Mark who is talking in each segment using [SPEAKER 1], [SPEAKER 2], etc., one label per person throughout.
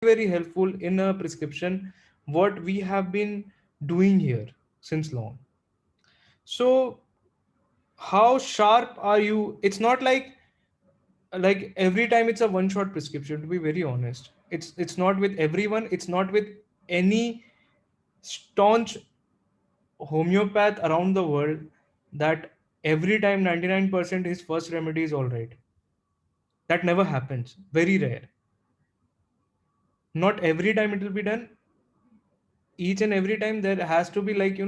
[SPEAKER 1] very helpful in a prescription, what we have been doing here since long. So how sharp are you? It's not like every time it's a one shot prescription, to be very honest. It's not with everyone, it's not with any staunch homeopath around the world that every time 99% his first remedy is all right. That never happens, very rare. Not every time it will be done. Each and every time there has to be, like,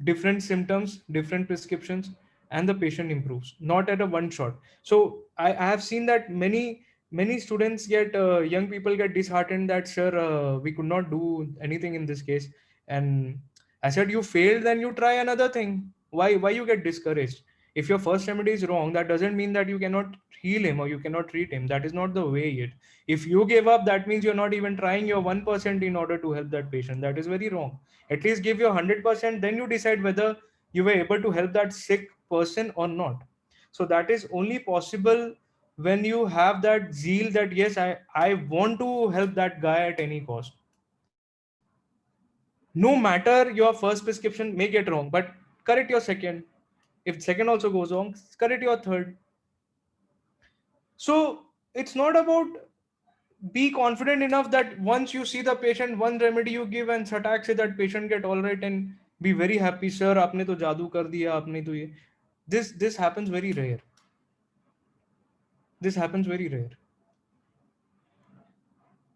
[SPEAKER 1] different symptoms, different prescriptions, and the patient improves, not at a one shot. So I have seen that many students get, young people get disheartened that, sir, we could not do anything in this case. And I said, you failed, then you try another thing. Why you get discouraged? If your first remedy is wrong, that doesn't mean that you cannot heal him or you cannot treat him. That is not the way yet. If you give up, that means you're not even trying your 1% in order to help that patient. That is very wrong. At least give your 100%, then you decide whether you were able to help that sick person or not. So that is only possible when you have that zeal that, yes, I want to help that guy at any cost. No matter your first prescription may get wrong, but correct your second. If second also goes wrong, correct your third. So it's not about, be confident enough that once you see the patient, one remedy you give and satak say that patient get all right, and be very happy, sir, aapne to jadoo kar diya, aapne to ye. This happens very rare. This happens very rare.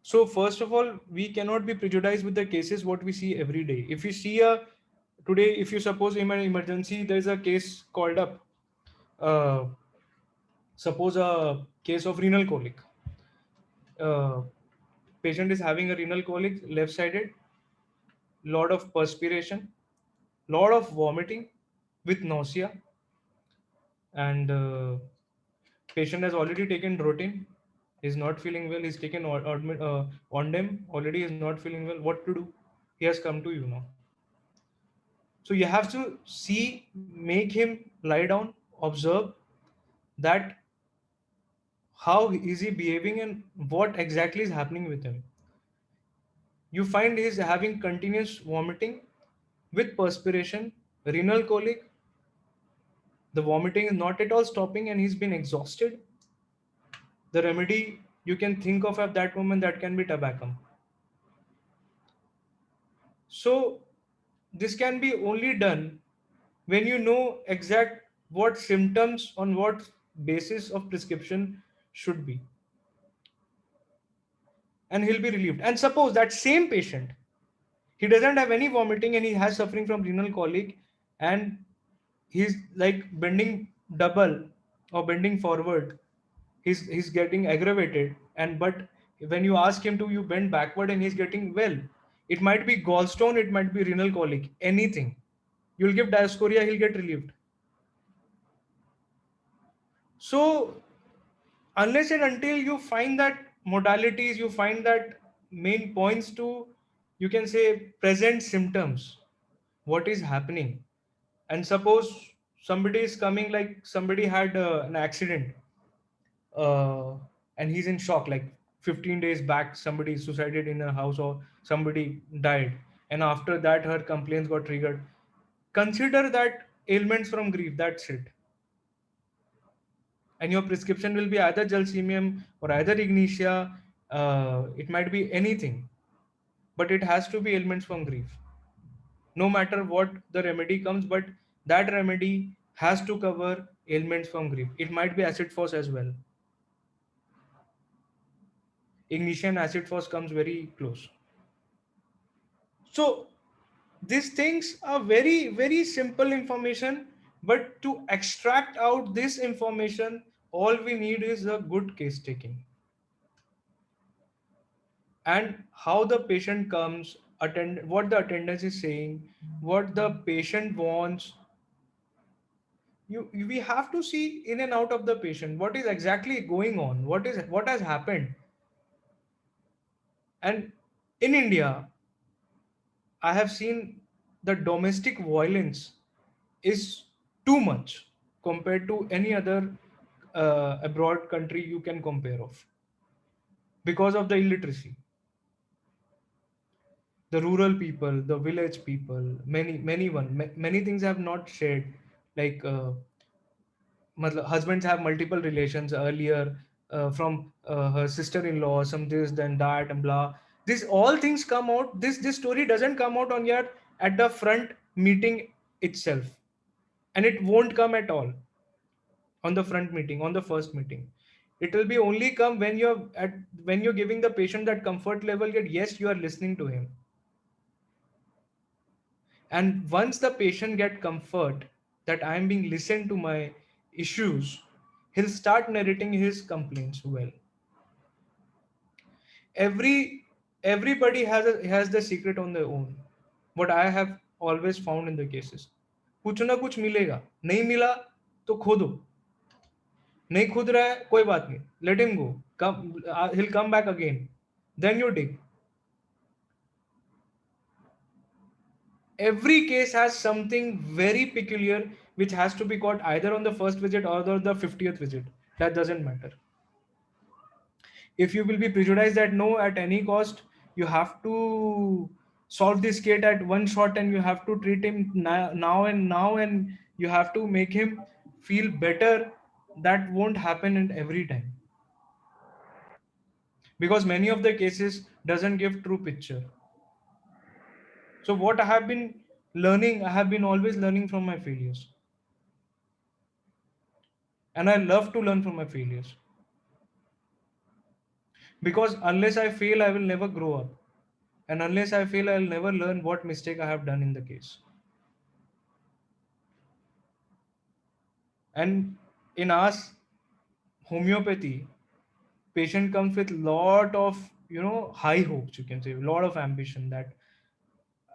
[SPEAKER 1] So first of all, we cannot be prejudiced with the cases what we see every day. If you see a today, if you suppose in an emergency there is a case called up, uh, suppose a case of renal colic. uh, Patient is having a renal colic, left sided, lot of perspiration, lot of vomiting with nausea, and patient has already taken routine, is not feeling well, he's taken ondem, already is not feeling well. What to do? He has come to you now. So you have to see, make him lie down, observe that how is he behaving and what exactly is happening with him. You find he's having continuous vomiting with perspiration, renal colic, the vomiting is not at all stopping, and he's been exhausted. The remedy you can think of at that moment, that can be tobacco. So this can be only done when you know exact what symptoms on what basis of prescription should be, and he'll be relieved. And suppose that same patient, he doesn't have any vomiting and he has suffering from renal colic, and he's like bending double or bending forward, he's getting aggravated, and but when you ask him to you bend backward and he's getting well, it might be gallstone, it might be renal colic, anything. You'll give diascoria, he'll get relieved. So unless and until you find that modalities, you find that main points to, you can say, present symptoms, what is happening. And suppose somebody is coming, like somebody had an accident, uh, and he's in shock, like 15 days back somebody suicided in a house or somebody died, and after that her complaints got triggered. Consider that ailments from grief, that's it. And your prescription will be either gelsemium or either ignitia, it might be anything, but it has to be ailments from grief. No matter what the remedy comes, but that remedy has to cover ailments from grief. It might be acid force as well. Ignition, acid force comes very close. So these things are very, very simple information, but to extract out this information, all we need is a good case taking, and how the patient comes, attend, what the attendance is saying, what the patient wants. We have to see in and out of the patient what is exactly going on, what has happened. And in India, I have seen the domestic violence is too much compared to any other abroad country you can compare of, because of the illiteracy. the rural people, the village people, many things have not shared. Like husbands have multiple relations earlier, from her sister-in-law, some this, then that, and blah. This all things come out. This story doesn't come out on your at the front meeting itself, and it won't come at all on the front meeting, on the first meeting. It will be only come when you're giving the patient that comfort level that yes, you are listening to him. And once the patient get comfort that I am being listened to my issues, he'll start narrating his complaints well. Every everybody has the secret on their own. What I have always found in the cases, कुछ ना कुछ मिलेगा, नहीं मिला तो खोदो, नहीं खुद रहा है कोई बात नहीं, let him go, come, he'll come back again, then you dig. Every case has something very peculiar which has to be caught either on the first visit or the 50th visit. That doesn't matter. If you will be prejudiced that no, at any cost, you have to solve this kid at one shot and you have to treat him now and you have to make him feel better, that won't happen in every time, because many of the cases doesn't give true picture. So what I have been learning, I have been always learning from my failures, and I love to learn from my failures, because unless I fail I will never grow up, and unless I fail I'll never learn what mistake I have done in the case. And in our homeopathy, patient comes with lot of high hopes, you can say a lot of ambition that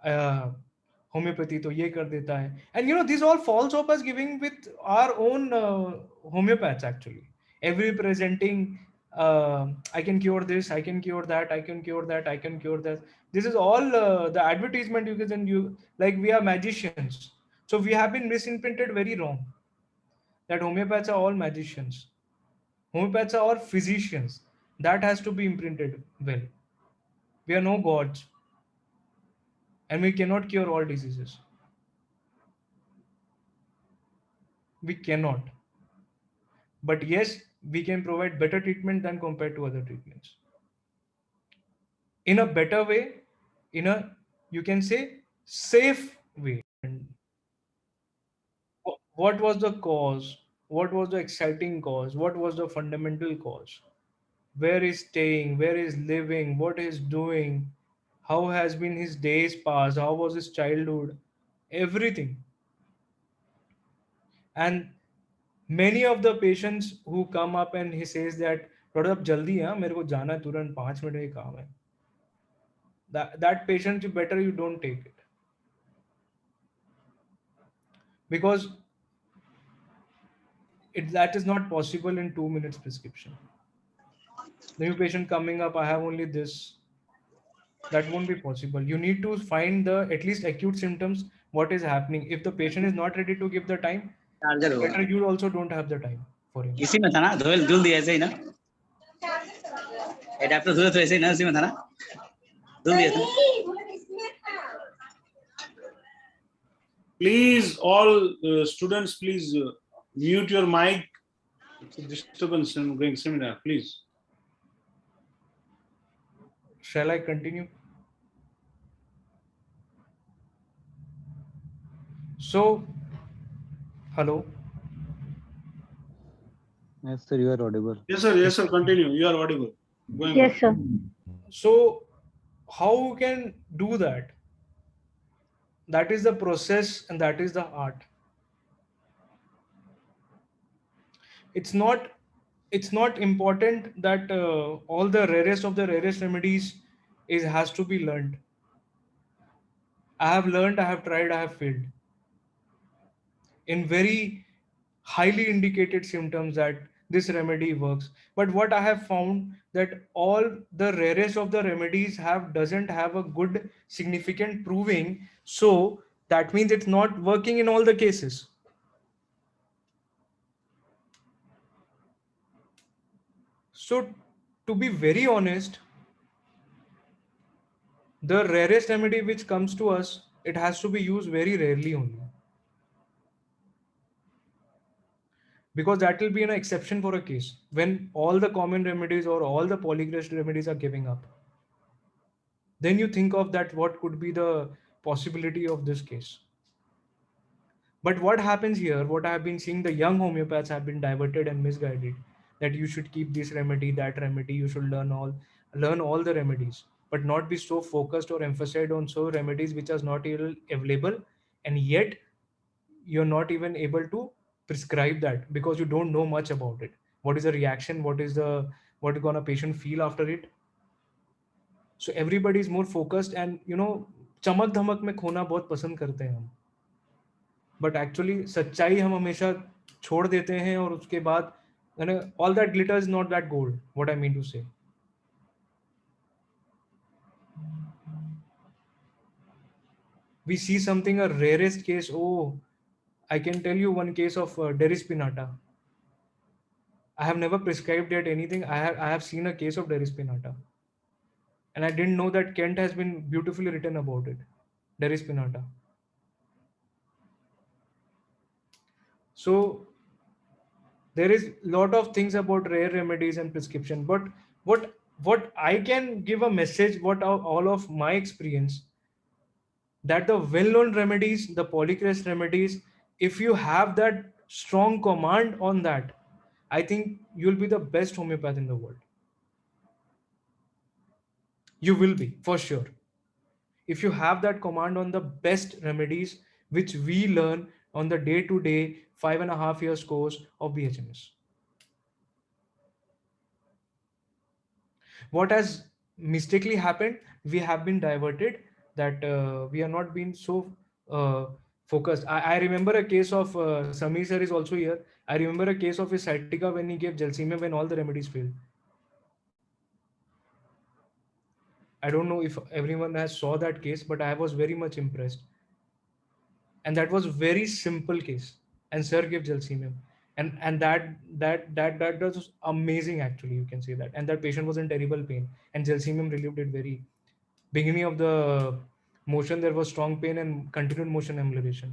[SPEAKER 1] uh, homeopathy to ye kar deta hai, and these all false hope as giving with our own homeopaths actually, every presenting, I can cure this, I can cure that, I can cure that, I can cure that. This is all the advertisement you can you, like we are magicians. So we have been misimprinted very wrong that homeopaths are all magicians. Homeopaths are all physicians. That has to be imprinted well. We are no gods, and we cannot cure all diseases. We cannot. But yes, we can provide better treatment than compared to other treatments. In a better way, in a, you can say, safe way. And what was the cause? What was the exciting cause? What was the fundamental cause? Where is staying? Where is living? What is doing? How has been his days past? How was his childhood? Everything. And many of the patients who come up and he says that doctor अब जल्दी है मेरे को जाना है तुरंत 5 minute में काम है, that patient you better you don't take it, because that is not possible in 2 minutes prescription. The new patient coming up, I have only this, that won't be possible. You need to find the at least acute symptoms, what is happening. If the patient is not ready to give the time,
[SPEAKER 2] charger होगा
[SPEAKER 1] better you also don't have the time for him.
[SPEAKER 2] इसी में था ना, धुल धुल दिया ऐसे ही ना, एडाप्टर धुले तो ऐसे ही ना, उसी में था ना, धुल दिया था.
[SPEAKER 3] Please, all students, please mute your mic. It's a disturbance during seminar, please.
[SPEAKER 1] Shall I continue? So, hello.
[SPEAKER 4] Yes, sir, you are audible.
[SPEAKER 3] Yes, sir. Yes, sir. Continue. You are audible. Going
[SPEAKER 5] Yes, sir.
[SPEAKER 1] So, how you can do that? That is the process and that is the art. It's not important that all the rarest of the rarest remedies is has to be learned. I have learned, I have tried, I have failed in very highly indicated symptoms that this remedy works. But what I have found that all the rarest of the remedies have doesn't have a good significant proving, so that means it's not working in all the cases. So to be very honest, The rarest remedy which comes to us, it has to be used very rarely only, because that will be an exception for a case when all the common remedies or all the polygressed remedies are giving up. Then you think of that what could be the possibility of this case. But what happens here, what I have been seeing, the young homeopaths have been diverted and misguided that you should keep this remedy, that remedy, you should learn all the remedies, but not be so focused or emphasized on so remedies which are not even available, and yet you're not even able to prescribe that because you don't know much about it. What is the reaction? What is gonna patient feel after it? So everybody is more focused, and चमक धमक में खोना बहुत पसंद करते हैं हम, but actually सच्चाई हम हमेशा छोड़ देते हैं, और उसके बाद all that glitter is not that gold, what I mean to say. We see something a rarest case. Oh, I can tell you one case of derispinata. I have never prescribed yet anything. I have seen a case of derispinata, and I didn't know that Kent has been beautifully written about it. Derispinata. So there is lot of things about rare remedies and prescription, but what I can give a message, what all of my experience, that the well-known remedies, the polycrest remedies, if you have that strong command on that, I think you'll be the best homeopath in the world. You will be for sure if you have that command on the best remedies which we learn on the day-to-day 5.5 years course of BHMS. What has mistakenly happened, we have been diverted, that we are not being so focused. I remember a case of Samir sir is also here. I remember a case of his sciatica when he gave Gelsemium when all the remedies failed. I don't know if everyone has saw that case, but I was very much impressed. And that was very simple case. And sir gave Gelsemium. And that was amazing actually, you can say that. And that patient was in terrible pain. And Gelsemium relieved it very beginning of the motion. There was strong pain and continued motion amelioration.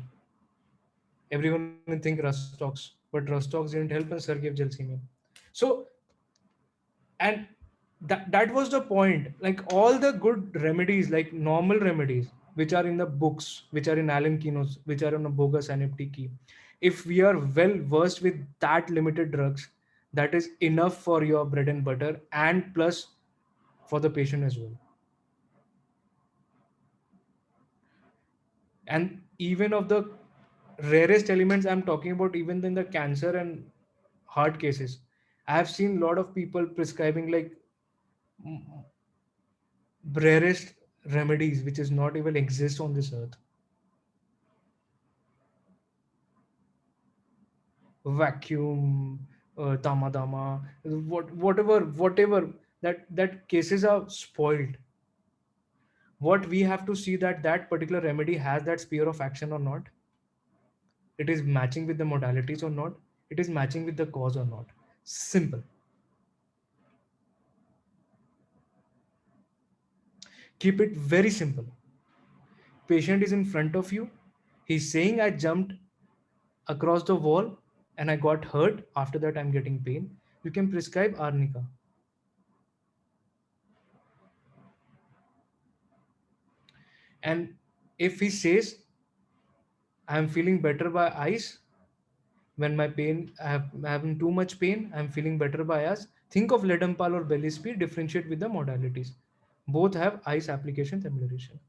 [SPEAKER 1] Everyone will think Rustox, but Rustox didn't help, and sir gave Gelsemium. So, and that was the point. Like all the good remedies, like normal remedies, which are in the books, which are in Alan Kino's, which are on a bogus anaptiki, if we are well versed with that limited drugs, that is enough for your bread and butter, and plus for the patient as well. And even of the rarest elements I'm talking about, even in the cancer and heart cases, I have seen a lot of people prescribing like rarest remedies which is not even exist on this earth. Vacuum, tamadama, whatever, that cases are spoiled. What we have to see, that particular remedy has that sphere of action or not, it is matching with the modalities or not, it is matching with the cause or not. Simple. Keep it very simple. Patient is in front of you, he's saying I jumped across the wall and I got hurt, after that I'm getting pain. You can prescribe arnica. And if he says I'm feeling better by ice, when my pain, I'm having too much pain, I'm feeling better by ice, think of Ledampal or belly speed, differentiate with the modalities. Both have ice application amelioration.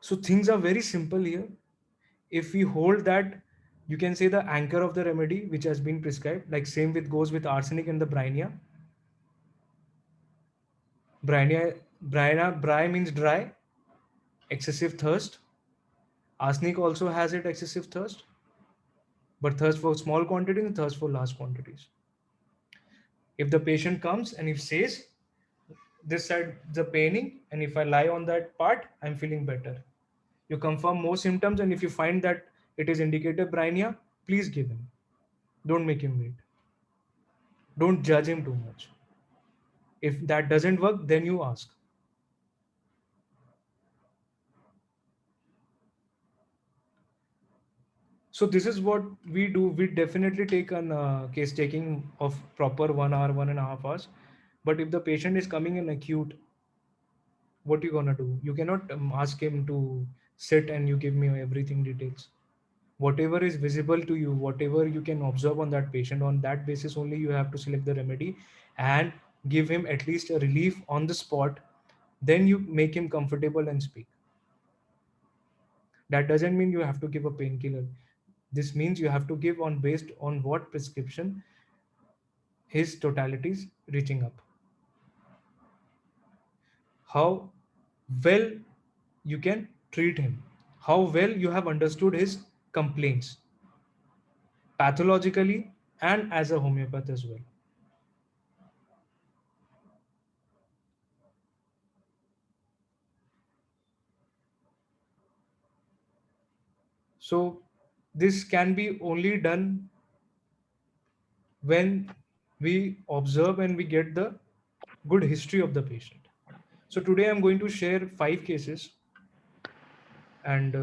[SPEAKER 1] So things are very simple here. If we hold that, you can say the anchor of the remedy which has been prescribed, like same with goes with arsenic and the brainia. Brai means dry, excessive thirst. Arsenic also has it, excessive thirst, but thirst for small quantities and thirst for large quantities. If the patient comes and if says this side the paining, and if I lie on that part, I'm feeling better. You confirm more symptoms, and if you find that it is indicated brainia, please give him. Don't make him wait. Don't judge him too much. If that doesn't work, then you ask. So this is what we do. We definitely take an case taking of proper 1 hour, 1.5 hours. But if the patient is coming in acute, what you gonna do? You cannot ask him to sit and you give me everything details. Whatever is visible to you, whatever you can observe on that patient, on that basis only you have to select the remedy and give him at least a relief on the spot. Then you make him comfortable and speak. That doesn't mean you have to give a painkiller. This means you have to give on based on what prescription his totalities reaching up. How well you can treat him. How well you have understood his complaints pathologically and as a homeopath as well. So this can be only done when we observe and we get the good history of the patient. So today I'm going to share 5 cases, and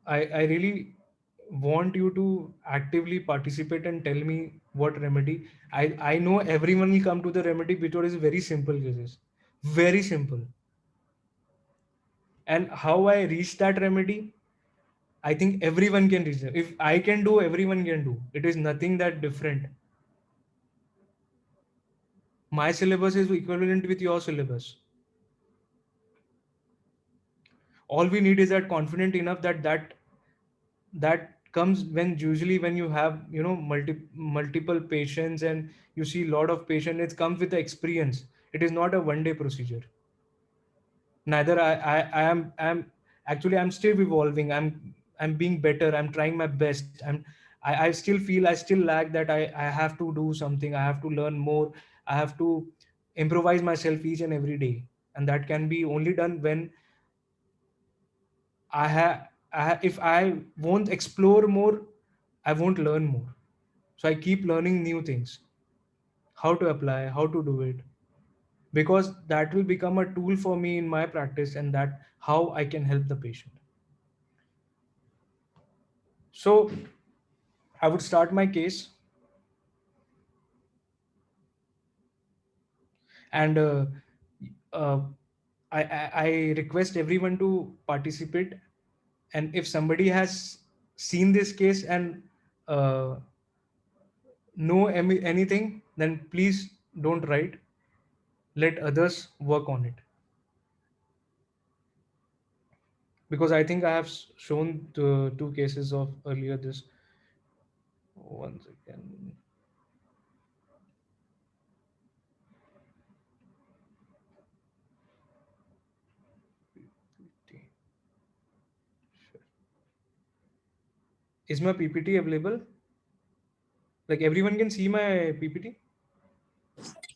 [SPEAKER 1] I really want you to actively participate and tell me what remedy. I know everyone will come to the remedy because it's very simple cases. Very simple. And how I reach that remedy, I think everyone can reach it. If I can do, everyone can do. It is nothing that different. My syllabus is equivalent with your syllabus. All we need is that confident enough that comes when usually when you have multiple patients and you see a lot of patients. It comes with the experience. It is not a one day procedure. Neither I am actually, I'm still evolving. I'm being better. I'm trying my best. I still feel I still lack that. I have to do something. I have to learn more. I have to improvise myself each and every day, and that can be only done when if I won't explore more, I won't learn more. So I keep learning new things, how to apply, how to do it, because that will become a tool for me in my practice, and that how I can help the patient. So I would start my case, and uh, I request everyone to participate. And if somebody has seen this case and uh, know anything, then please don't write. Let others work on it, because I think I have shown the 2 cases of earlier this. Once again, is my PPT available? Like everyone can see my PPT?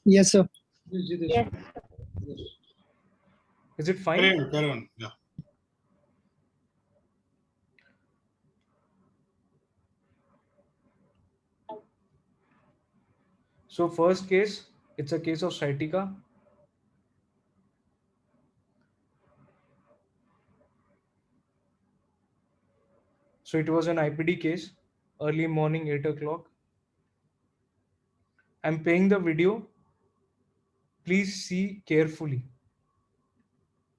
[SPEAKER 5] Yes, sir.
[SPEAKER 3] Yes, Jitesh.
[SPEAKER 6] Yes.
[SPEAKER 3] Yes.
[SPEAKER 1] Is it fine?
[SPEAKER 3] Carry on, carry on. Yeah.
[SPEAKER 1] So first case, it's a case of sciatica. So it was an IPD case, early morning, 8 o'clock. I'm playing the video. Please see carefully.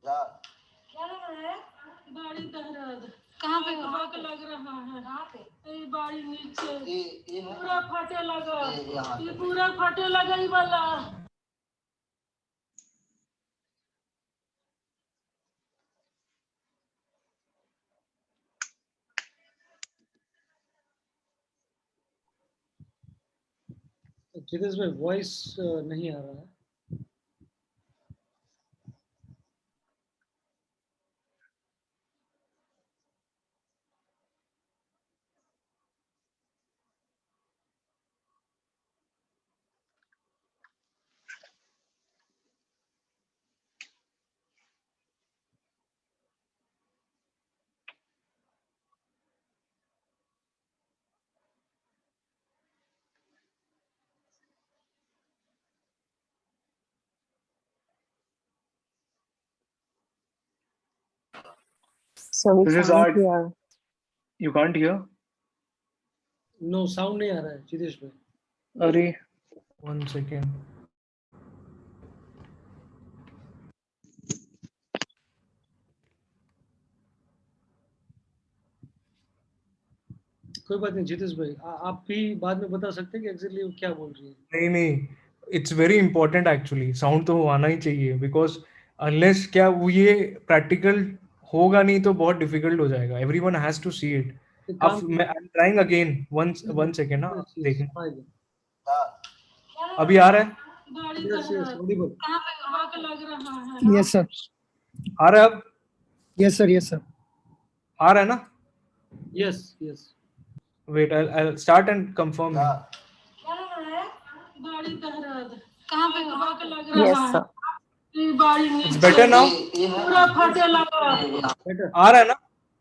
[SPEAKER 7] क्या लग रहा है? बाड़ी दर्द कहाँ पे आग लग रहा है? कहाँ पे? ये बाड़ी नीचे पूरा फटे लगा। ये पूरा फटे लगा ये वाला।
[SPEAKER 3] जितेश भाई वॉइस नहीं आ रहा है.
[SPEAKER 6] सभी
[SPEAKER 1] This is
[SPEAKER 6] sound
[SPEAKER 1] art.
[SPEAKER 6] clear.
[SPEAKER 1] You can't hear?
[SPEAKER 8] No sound नहीं आ रहा है जितेश भाई.
[SPEAKER 1] अरे 1 second.
[SPEAKER 8] कोई बात नहीं जितेश भाई, आप भी बाद में बता सकते हैं कि एग्जैक्टली वो क्या बोल रही है.
[SPEAKER 1] नहीं नहीं, it's very important actually. Sound तो आना ही चाहिए, बिकॉज अनलेस क्या वो ये प्रैक्टिकल होगा नहीं तो बहुत डिफिकल्ट हो जाएगा. Everyone has to see it.
[SPEAKER 8] एक
[SPEAKER 1] अब
[SPEAKER 8] काम
[SPEAKER 1] मैं I am trying again. One second. हाँ
[SPEAKER 8] yes, yes,
[SPEAKER 1] देखना.
[SPEAKER 8] आएगा.
[SPEAKER 1] अभी आ रहा है?
[SPEAKER 8] Yes, yes, audible.
[SPEAKER 7] कहाँ पे आग लग रहा है?
[SPEAKER 5] Yes, sir.
[SPEAKER 1] आ रहा है अब?
[SPEAKER 5] Yes, sir. Yes, sir.
[SPEAKER 1] आ रहा है ना?
[SPEAKER 8] Yes, yes.
[SPEAKER 1] Wait, I'll start and confirm.
[SPEAKER 7] क्या लग रहा है? बड़ी दर्द. कहाँ पे आग लग रहा
[SPEAKER 6] Yes,
[SPEAKER 7] है?
[SPEAKER 6] sir.
[SPEAKER 7] ये बड़ी
[SPEAKER 1] It's
[SPEAKER 7] नीचे
[SPEAKER 1] better now?
[SPEAKER 7] पूरा फटे लगा.
[SPEAKER 8] Better.
[SPEAKER 1] आ रहा है ना?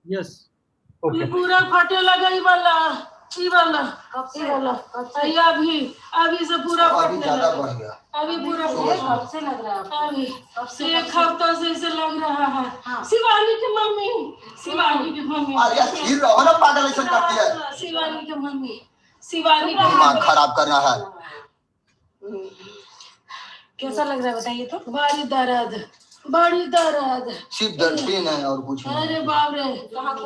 [SPEAKER 8] Yes.
[SPEAKER 7] ये
[SPEAKER 1] ओके.
[SPEAKER 7] पूरा फटे लगा. ये वाला ये अभी से पूरा फटने लगा. अभी पूरा कब से लग रहा है? अभी एक हफ्ता से इसे लग रहा है. शिवानी की मम्मी. शिवानी की मम्मी.
[SPEAKER 9] अरे स्थिर रहो ना, पागल ऐसा करती है.
[SPEAKER 7] शिवानी की मम्मी. शिवानी
[SPEAKER 9] दिमाग खराब करना है.
[SPEAKER 7] कैसा लग रहा है बताइए तो? बड़ी दर्द. बड़ी दर्द.
[SPEAKER 9] सिर्फ दर्द पेन है और कुछ नहीं.
[SPEAKER 7] अरे बाप रे.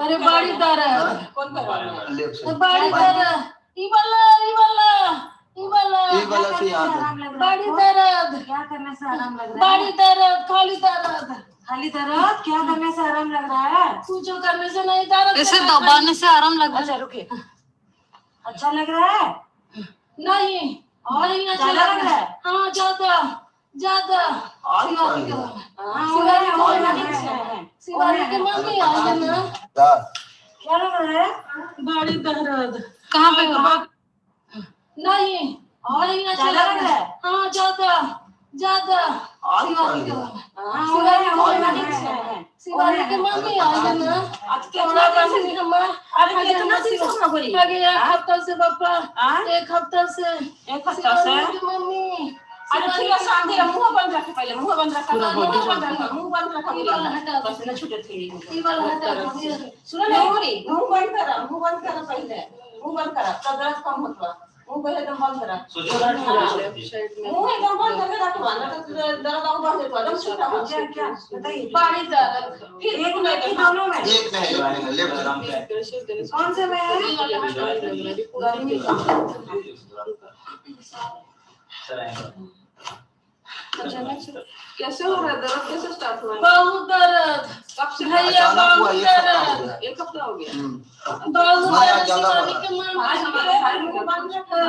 [SPEAKER 7] अरे बड़ी दर्द.
[SPEAKER 9] कौन कर रहा है? लेफ्ट से.
[SPEAKER 7] बड़ी दर्द. ये वाला
[SPEAKER 9] से यहाँ तक.
[SPEAKER 7] बड़ी दर्द.
[SPEAKER 10] क्या करने से आराम लग रहा है?
[SPEAKER 7] बड़ी दर्द. खाली दर्द.
[SPEAKER 10] खाली दर्द? क्या करने से आराम लग रहा है?
[SPEAKER 7] कुछ करने से नहीं दर्द.
[SPEAKER 10] इसे दबाने से आराम लग रहा है. अच्छा रुकिए. अच्छा लग रहा है?
[SPEAKER 7] नहीं. और नहीं अच्छा
[SPEAKER 10] ज्यादा
[SPEAKER 7] लग रहा है. हाँ ज्यादा ज्यादा. शिवानी की मम्मी आई है ना.
[SPEAKER 10] क्या लग रहा है?
[SPEAKER 7] बड़ी दर्द.
[SPEAKER 10] कहाँ पे?
[SPEAKER 7] नहीं. और नहीं अच्छा
[SPEAKER 10] ज्यादा
[SPEAKER 7] लग रहा है. हाँ ज्यादा ज्यादा. शिवानी की मम्मी आई है ना.
[SPEAKER 10] कितना पैसे
[SPEAKER 7] लगे एक हफ्ता से पापा. एक हफ्ता से.
[SPEAKER 10] एक हफ्ता से?
[SPEAKER 7] शिवानी की मम्मी.
[SPEAKER 10] अरे ठीक है, शांति रहो. मुंह बंद रखे पहले. मुंह बंद रखा. मुंह बंद रखा.
[SPEAKER 7] ये वाला हटा दो.
[SPEAKER 10] बस ना छूटे थे.
[SPEAKER 7] ये वाला हटा दो.
[SPEAKER 10] सुनो नहीं हो रही. मुंह बंद करा. मुंह बंद करा पहले. मुंह बंद करा. तब दर्द कम होता. मुंह पहले एकदम बंद करा. मुंह एकदम बंद करके रखवा ना तो दर्द और बढ़ जाता है. एकदम छूटा हो. क्या बताइए?
[SPEAKER 7] बड़ी दर्द.
[SPEAKER 10] फिर एक में कि दोनों में?
[SPEAKER 9] एक में है, लेफ्ट.
[SPEAKER 10] कौन से में है? गर्मी
[SPEAKER 7] कैसे हो रहा है दर्द? कैसे स्टार्ट हुआ? बहुत दर्द.
[SPEAKER 10] कब से?
[SPEAKER 7] भैया बहुत दर्द.
[SPEAKER 10] एक हफ्ता हो गया.
[SPEAKER 7] बहुत
[SPEAKER 9] माया
[SPEAKER 7] दर्द.
[SPEAKER 9] ज्यादा
[SPEAKER 7] शिवानी
[SPEAKER 9] बढ़ा.
[SPEAKER 7] की मम्मी.
[SPEAKER 10] आज हमारे घर में बंद रखा है.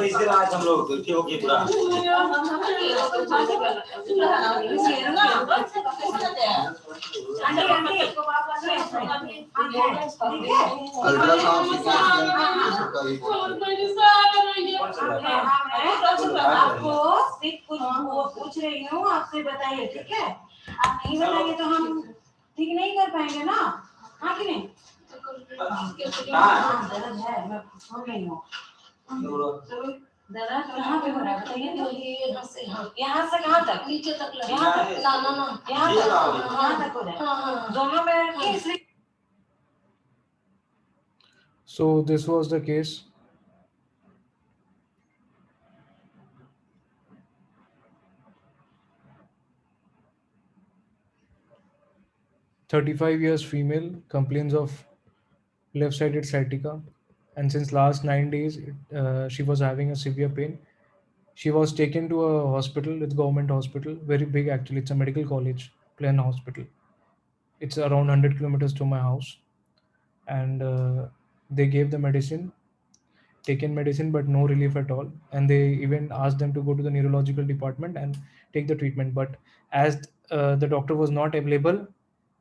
[SPEAKER 2] इसलिए आज हम लोग ठीक हो गए पूरा.
[SPEAKER 9] अल्ट्रासाउंड
[SPEAKER 10] आपको सिर्फ कुछ वो पूछ रही हूँ, आपसे बताइए. ठीक है? आप नहीं बताइए तो हम ठीक नहीं कर पाएंगे ना. हाँ कि नहीं? दर्द है, मैं सुन रही हूँ. दर्द कहाँ पे हो रहा है बताइए. यहाँ से कहाँ तक?
[SPEAKER 7] नीचे तक लगा.
[SPEAKER 10] यहाँ तक? यहाँ तक हो रहा है. दोनों में कि इसलिए.
[SPEAKER 1] So this was the case. "35 years female complains of left-sided sciatica, and since last 9 days she was having a severe pain. She was taken to a hospital. It's government hospital, very big actually. It's a medical college, plain hospital. It's around 100 kilometers to my house, and they gave the medicine, taken medicine, but no relief at all. And they even asked them to go to the neurological department and take the treatment. But as the doctor was not available,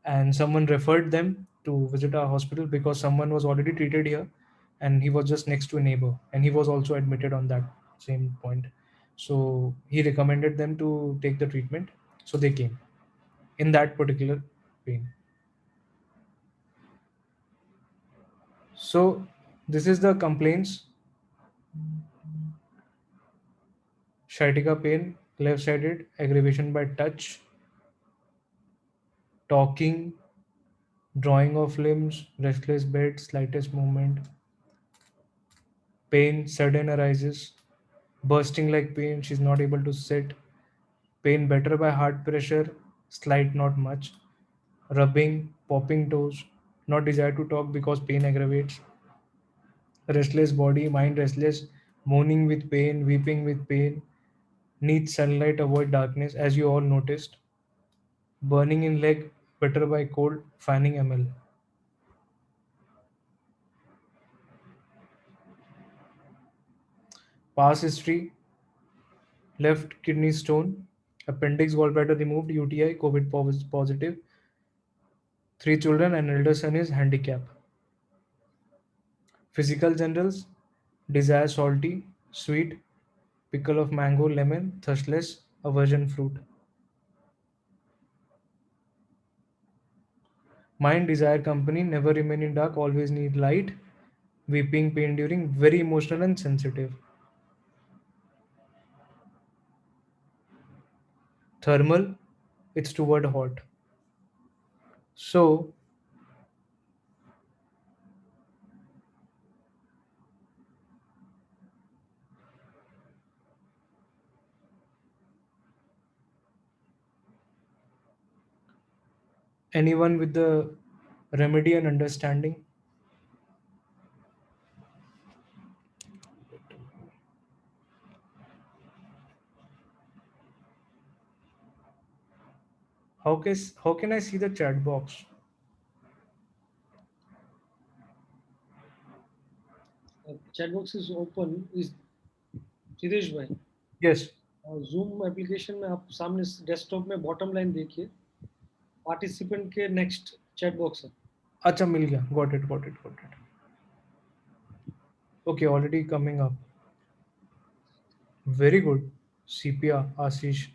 [SPEAKER 1] and someone referred them to visit our hospital because someone was already treated here, and he was just next to a neighbor, and he was also admitted on that same point. So he recommended them to take the treatment. So they came in that particular pain. So this is the complaints. Sciatica pain, left-sided, aggravation by touch, talking, drawing of limbs, restless bed, slightest movement, pain sudden arises, bursting like pain, she's not able to sit, pain better by heart pressure, slight not much, rubbing, popping toes, not desire to talk because pain aggravates, restless body, mind restless, moaning with pain, weeping with pain, needs sunlight, avoid darkness, as you all noticed, burning in leg, better by cold, fanning ml. Past history, left kidney stone, appendix gallbladder removed, UTI, COVID positive, 3 children, and elder son is handicapped. Physical generals, desire salty, sweet, pickle of mango, lemon, thirstless, aversion fruit. Mind desire company, never remain in dark, always need light, weeping, pain during, very emotional and sensitive. Thermal, it's toward hot. So anyone with the remedy and understanding? How can I see the chat box?
[SPEAKER 8] Chat box is open. Is Jitesh भाई
[SPEAKER 1] Yes.
[SPEAKER 8] Zoom application में आप सामने desktop में bottom line देखिए, participant के next chat box है.
[SPEAKER 1] अच्छा मिल गया. Got it. Okay, already coming up. Very good. CPR, Ashish.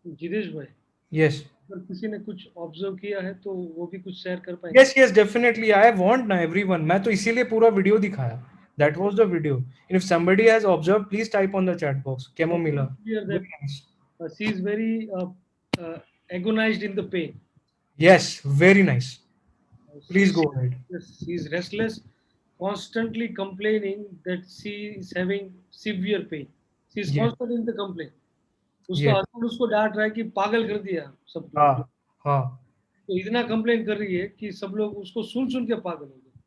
[SPEAKER 8] Jitesh भाई
[SPEAKER 1] Yes.
[SPEAKER 8] अगर किसी ने कुछ ऑब्जर्व किया है तो वो भी कुछ शेयर कर पाएंगे.
[SPEAKER 1] Yes, definitely. I want ना everyone. मैं तो इसीलिए पूरा वीडियो दिखाया. That was the video. And if somebody has observed, please type on the chat box. Chamomilla.
[SPEAKER 8] Clear that
[SPEAKER 1] Very nice.
[SPEAKER 8] she is very agonized in the pain.
[SPEAKER 1] Yes, very nice. Please go ahead.
[SPEAKER 8] Yes, she is restless, constantly complaining that she is having severe pain. She is
[SPEAKER 1] Yes.
[SPEAKER 8] constant in the complaint. उसका
[SPEAKER 1] Yes.
[SPEAKER 8] Husband उसको डांट रहा है कि पागल कर दिया सब लोग.
[SPEAKER 1] हाँ.
[SPEAKER 8] तो इतना कंप्लेन कर रही है कि सब लोग उसको सुन सुन के पागल हो गए.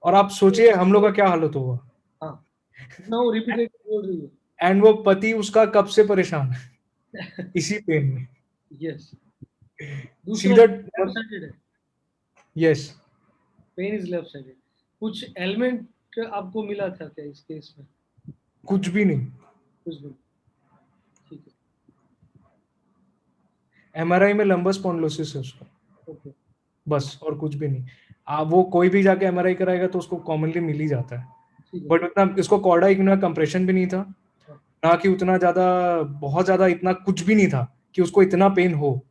[SPEAKER 1] और आप सोचिए हम लोग का क्या हालत होगा.
[SPEAKER 8] हाँ, इतना वो रिपीटेड बोल रही है.
[SPEAKER 1] एंड वो पति उसका कब से परेशान है इसी पेन में.
[SPEAKER 8] यस.
[SPEAKER 1] See
[SPEAKER 8] दूसरा
[SPEAKER 1] that?
[SPEAKER 8] लेफ्ट साइडेड है.
[SPEAKER 1] Yes.
[SPEAKER 8] Pen is left sided. कुछ एलिमेंट आपको मिला था क्या इस केस में?
[SPEAKER 1] कुछ भी नहीं.
[SPEAKER 8] कुछ भी. ठीक है.
[SPEAKER 1] MRI में लंबस स्पॉन्डिलोसिस है उसको.
[SPEAKER 8] ओके.
[SPEAKER 1] बस और कुछ भी नहीं. वो कोई भी जाके MRI कराएगा तो उसको कॉमनली मिल ही जाता है. बट उतना इसको कॉर्डा इग्ना कंप्रेशन भी नहीं था ना कि उतना ज्यादा बहुत ज्यादा इतना कुछ भी नहीं था कि उसको इतना पेन हो.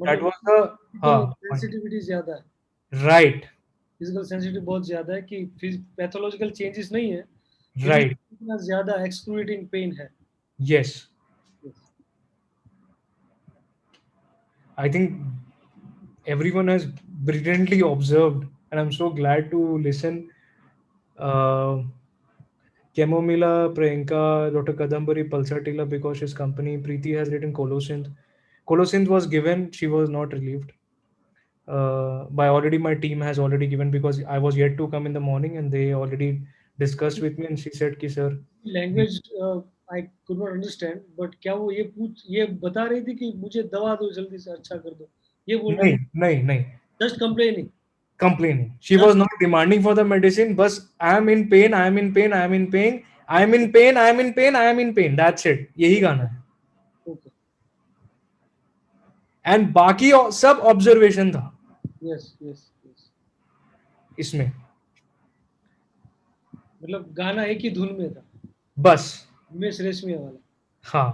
[SPEAKER 1] That was the
[SPEAKER 8] सेंसिटिविटी ज्यादा है.
[SPEAKER 1] right.
[SPEAKER 8] फिजिकल सेंसिटिविटी बहुत ज्यादा है कि पैथोलॉजिकल चेंजेस नहीं है.
[SPEAKER 1] Right.
[SPEAKER 8] इतना ज्यादा एक्सक्रूडिंग पेन है.
[SPEAKER 1] Yes. I think everyone has brilliantly observed, and I'm so glad to listen. Chamomilla, Priyanka, Dr. Kadambari, Pulsatilla, because his company, Preeti has written Colosinth. Colosinth was given, she was not relieved. By already my team has already given because I was yet to come in the morning and they already discussed with me and she said, "Ki sir."
[SPEAKER 8] Language I could not understand, but क्या वो ये बता रही थी कि मुझे दवा दो जल्दी से अच्छा कर दो, ये बोल रही?
[SPEAKER 1] नहीं.
[SPEAKER 8] Just complaining.
[SPEAKER 1] Complaining. She was not demanding for the medicine, but I am in pain, I am in pain, I am in pain, I am in pain, I am in pain, I am in pain. That's it. यही गाना है.
[SPEAKER 8] Okay.
[SPEAKER 1] And बाकी सब observation था.
[SPEAKER 8] Yes yes yes.
[SPEAKER 1] इसमें
[SPEAKER 8] मतलब गाना एक ही धुन में था.
[SPEAKER 1] बस.
[SPEAKER 8] उमेश रेशमिया वाला.
[SPEAKER 1] हाँ.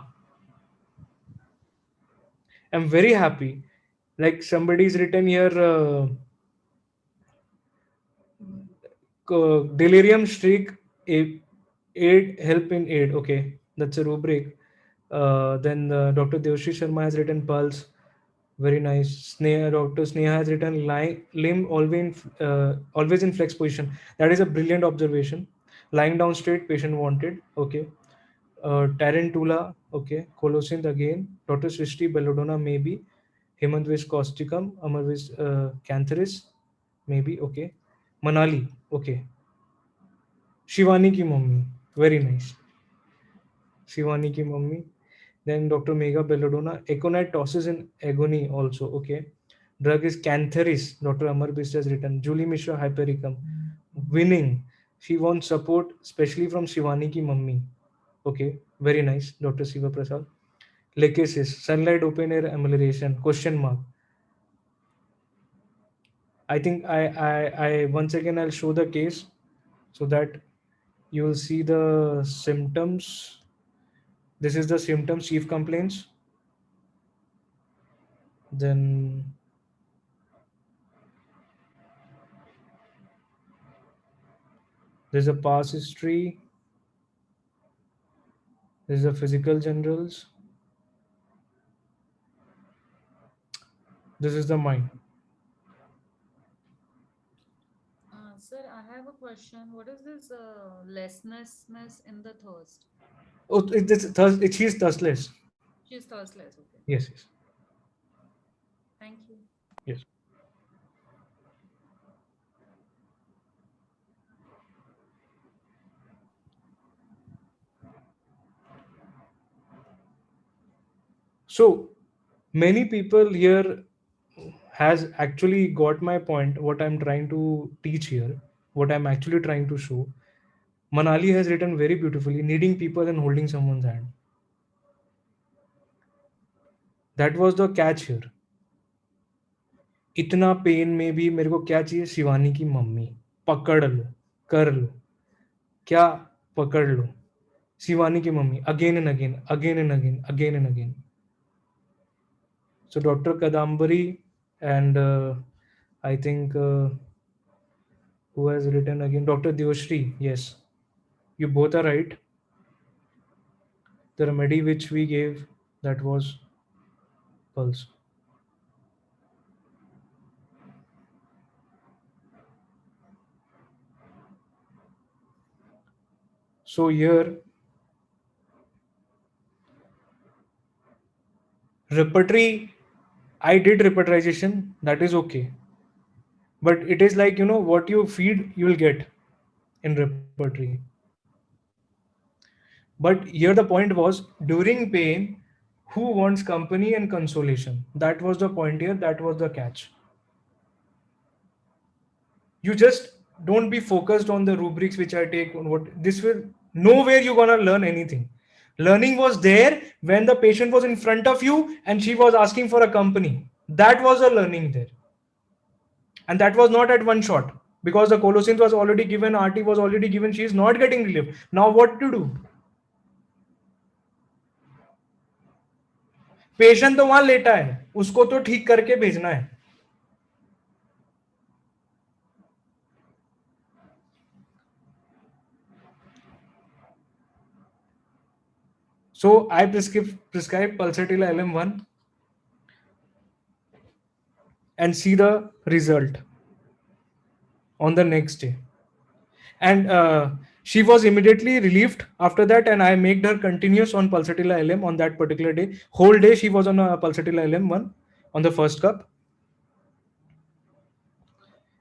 [SPEAKER 1] I'm very happy Like somebody's written here, delirium streak, aid help in aid. Okay, that's a rubric. Then Dr. Devshri Sharma has written pulse. Very nice. Dr. Sneha has written limb always in flex position. That is a brilliant observation. Lying down straight, patient wanted. Okay. Tarantula. Okay. Colosint again. Dr. Srishti Belladonna maybe. Hemantvis causticum. Amarvis cantharis maybe. Okay. Manali. Okay. Shivani ki mummy. Very nice. Shivani ki mummy. Then Dr. Megha Belladonna. Aconite tosses in agony also. Okay. Drug is Cantharis. Dr. Amar Bist has written. Julie Mishra Hypericum. Winning. She wants support, especially from Shivani ki mummy. Okay. Very nice. Dr. Siva Prasad. Lecasis. Sunlight open air amelioration. Question mark. I think I once again I'll show the case so that you will see the symptoms. This is the symptoms, chief complaints. Then there's a past history. There's a physical generals. This is the mind.
[SPEAKER 6] Sir, I have a question. What is this lessness in the thirst?
[SPEAKER 1] Oh, she's thirstless.
[SPEAKER 6] She's thirstless. Okay.
[SPEAKER 1] Yes, yes,
[SPEAKER 6] Thank you.
[SPEAKER 1] yes. So many people here has actually got my point. What I'm trying to teach here, what I'm actually trying to show. Manali has written very beautifully, needing people and holding someone's hand. That was the catch here. इतना pen में भी मेरे को क्या चाहिए? शिवानी की mummy. पकड़ लो, कर लो. क्या पकड़ लो? शिवानी की mummy. Again and again, again and again, again and again. So Dr. Kadambari and I think who has written again? Dr. Dioshri. Yes, you both are right. The remedy which we gave, that was pulse. So here, repertory, I did repertorization. That is okay. But it is like, what you feed, you will get in repertory. But here the point was, during pain, who wants company and consolation? That was the point here. That was the catch. You just don't be focused on the rubrics which I take on what this will, nowhere you're gonna learn anything. Learning was there when the patient was in front of you and she was asking for a company. That was a learning there. And that was not at one shot because the colosint was already given, RT was already given, she is not getting relief. Now what to do? Patient तो वहां लेटा है, उसको तो ठीक करके भेजना है. So I prescribe pulsatilla LM1 and see the result on the next day. And she was immediately relieved after that, and I made her continuous on pulsatilla LM on that particular day. Whole day she was on a pulsatilla LM1 on the first cup.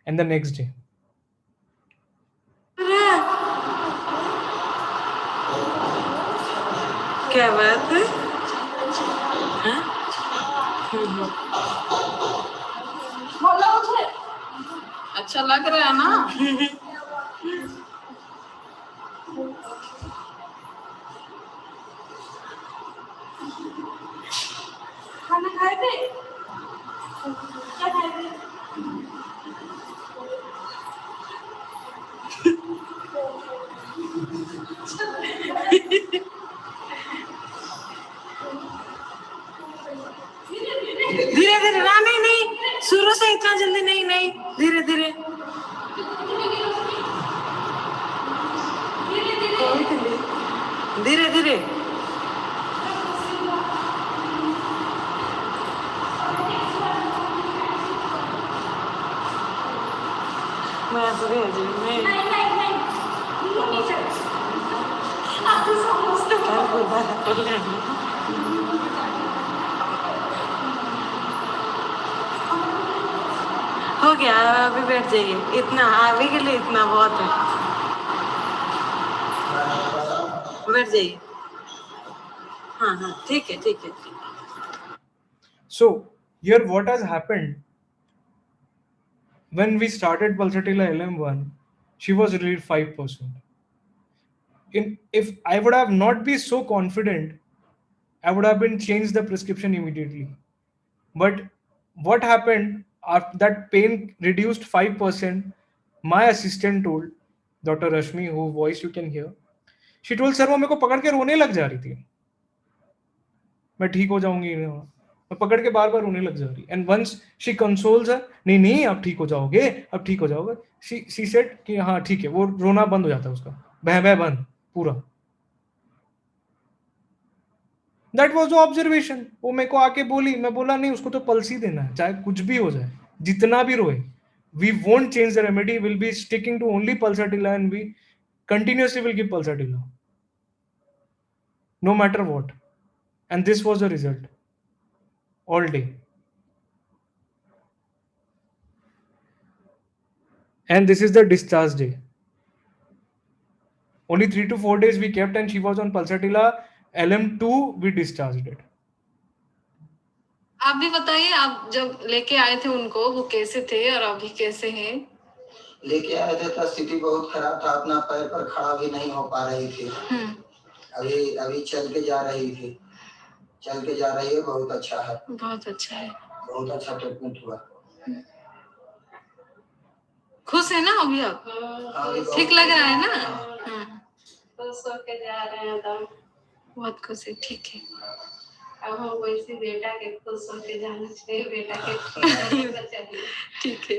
[SPEAKER 1] And the next day.
[SPEAKER 7] क्या बात है?
[SPEAKER 10] बोलो मुझे
[SPEAKER 7] अच्छा लग रहा है ना?
[SPEAKER 10] खाना खाए थे क्या खाए थे
[SPEAKER 7] धीरे धीरे ना, नहीं धीरे धीरे धीरे धीरे मैं असली अजीब में हो गया अभी बैठ जाइए इतना अभी के लिए इतना बहुत है बैठ जाइए हाँ हाँ ठीक है ठीक है
[SPEAKER 1] So here what has happened, when we started pulsatilla LM1, she was relieved 5%. If I would have not been so confident, I would have been changed the prescription immediately. But what happened after that pain reduced 5%, my assistant told Dr. Rashmi, whose voice you can hear, she told sir वो मेरे को पकड़ के रोने लग जा रही थी, मैं ठीक हो जाऊंगी, मैं पकड़ के बार बार रोने लग जा रही. एंड वंस शी कंसोल्स हर, नहीं नहीं आप ठीक हो जाओगे, अब ठीक हो जाओगे, शी सेड कि हाँ ठीक है, वो रोना बंद हो जाता है उसका, बह बह बंद पूरा. That was the observation. वो मेरे को आके बोली, मैं बोला नहीं उसको तो पल्स ही देना है, चाहे कुछ भी हो जाए, जितना भी रोए. We won't change the remedy. We'll be sticking to only pulsatilla and we continuously will give pulsatilla, no matter what. And this was the result all day. And this is the discharge day. Only 3 to 4 days we kept and she was on pulsatilla LM2, we discharged it.
[SPEAKER 7] आप भी बताइए आप जब लेके आए थे उनको वो कैसे थे और अभी कैसे हैं
[SPEAKER 9] लेके आए थे तो स्थिति बहुत खराब था, अपना पैर पर खड़ा भी नहीं हो पा रही थी. अभी अभी चल के जा रही थी, चल के जा रही है. बहुत अच्छा है,
[SPEAKER 7] बहुत अच्छा है,
[SPEAKER 9] बहुत अच्छा ट्रीटमेंट हुआ.
[SPEAKER 7] खुश है ना अभी आप ठीक लग रहा है ना
[SPEAKER 10] खुश होके जा रहे हैं एकदम
[SPEAKER 7] बहुत खुश है ठीक है
[SPEAKER 10] अब हम वैसे बेटा के खुश होके जाना चाहिए बेटा के
[SPEAKER 7] ठीक है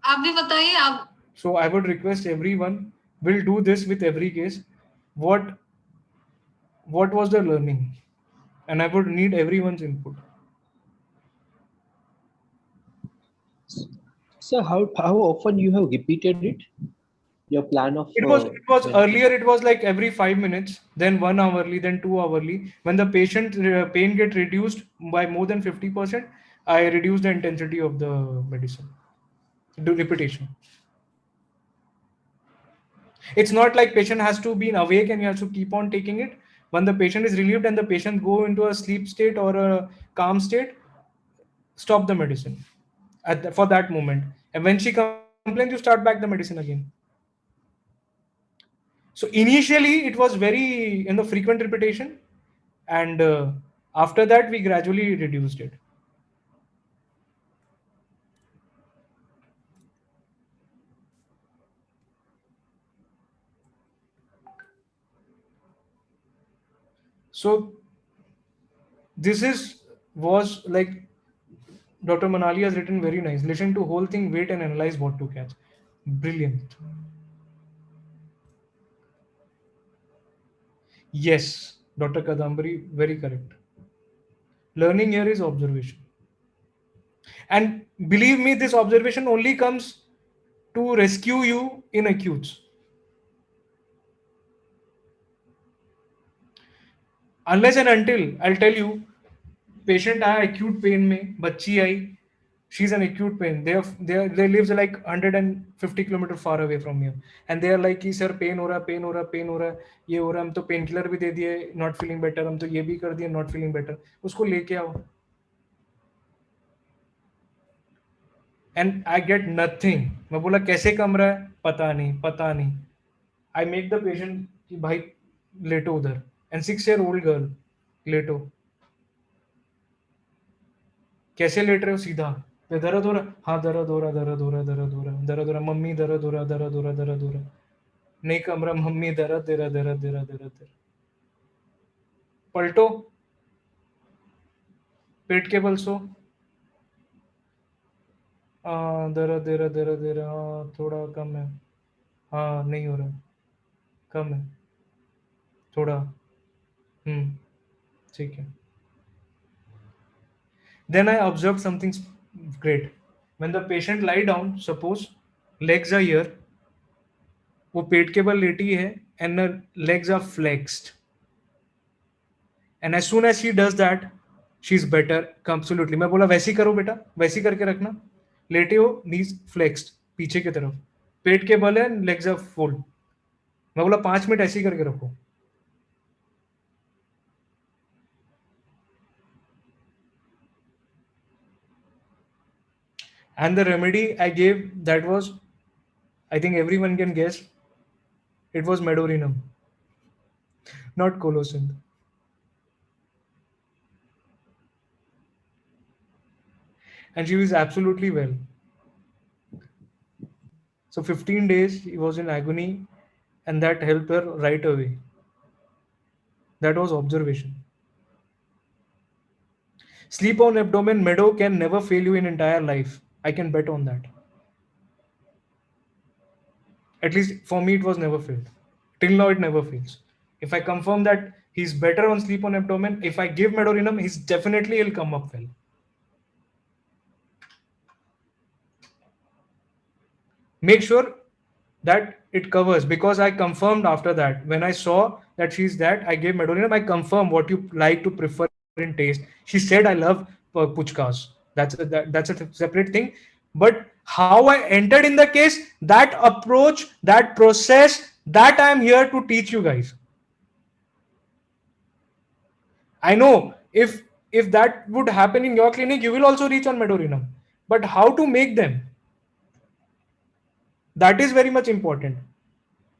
[SPEAKER 7] आप भी बताइए आप
[SPEAKER 1] So I would request everyone, will do this with every case. What was the learning? And I would need everyone's input.
[SPEAKER 11] So how often you have repeated it? Your plan of
[SPEAKER 1] It was earlier, it was like every 5 minutes, then 1 hourly, then 2 hourly. When the patient pain get reduced by more than 50%, I reduce the intensity of the medicine. Do repetition. It's not like patient has to be awake and you have to keep on taking it. When the patient is relieved and the patient go into a sleep state or a calm state, stop the medicine for that moment. And when she complains, you start back the medicine again. So initially it was very in the frequent repetition, and after that we gradually reduced it. So this was like Dr. Manali has written very nice. Listen to whole thing, wait and analyze what to catch. Brilliant. Yes, Dr. Kadambari, very correct. Learning here is observation. And believe me, this observation only comes to rescue you in acutes. Unless and until, I'll tell you, patient आया acute pain में, बच्ची आई, she's an acute pain. They lives like 150 kilometer far away from you, and they are like कि sir pain हो रहा, pain हो रहा, pain हो रहा, ये हो रहा, हम तो पेन किलर भी दे दिए, not feeling better, हम तो ये भी कर दिए, not feeling better. उसको लेके आओ. And I get nothing. मैं बोला कैसे कम रहा है, पता नहीं. I make the patient कि भाई लेटो उधर, and 6-year-old girl लेटो. कैसे लेट रहे हो सीधा, दर्द हो रहा, हाँ दर्द हो रहा, मम्मी दर्द हो रहा, नहीं कम रहा मम्मी, दर्द. पलटो, पेट के बल सो, दर्द थोड़ा कम है, हाँ नहीं हो रहा, कम है थोड़ा, ठीक है. Then I observed something great. When the patient lie down, suppose legs are here, वो पेट के बल लेटी है and her legs are flexed. And as soon as she does that, she's better. Absolutely. मैं बोला वैसी करो बेटा, वैसी करके रखना. लेटे हो, knees flexed, पीछे की तरफ. पेट के बल है, legs are full. मैं बोला 5 मिनट ऐसी करके रखो. And the remedy I gave, that was, I think everyone can guess, it was medorinum, not colocin. And she was absolutely well. So 15 days he was in agony, and that helped her right away. That was observation. Sleep on abdomen, Meadow can never fail you in entire life. I can bet on that. At least for me, it was never failed. Till now, it never fails. If I confirm that he's better on sleep on abdomen, if I give medorinum, he'll come up well. Make sure that it covers, because I confirmed after that. When I saw that she's that, I gave medorinum. I confirmed what you like to prefer in taste. She said, I love puchkas. That's a separate thing. But how I entered in the case, that approach, that process, that I am here to teach you guys. I know if that would happen in your clinic, you will also reach on medorinum. But how to make them? That is very much important.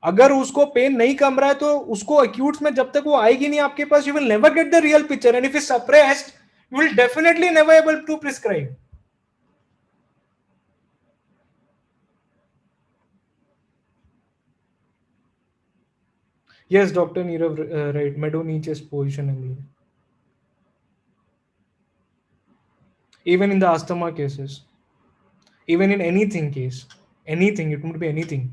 [SPEAKER 1] अगर उसको pen नहीं कम रहा है तो उसको अक्यूट्स में जब तक वो आएगी नहीं आपके पास, you will never get the real picture, and if is suppressed you will definitely never able to prescribe. Yes, Dr. Nirav, right. Meadow niches position only. Even in the asthma cases, even in anything case, anything, it would be anything.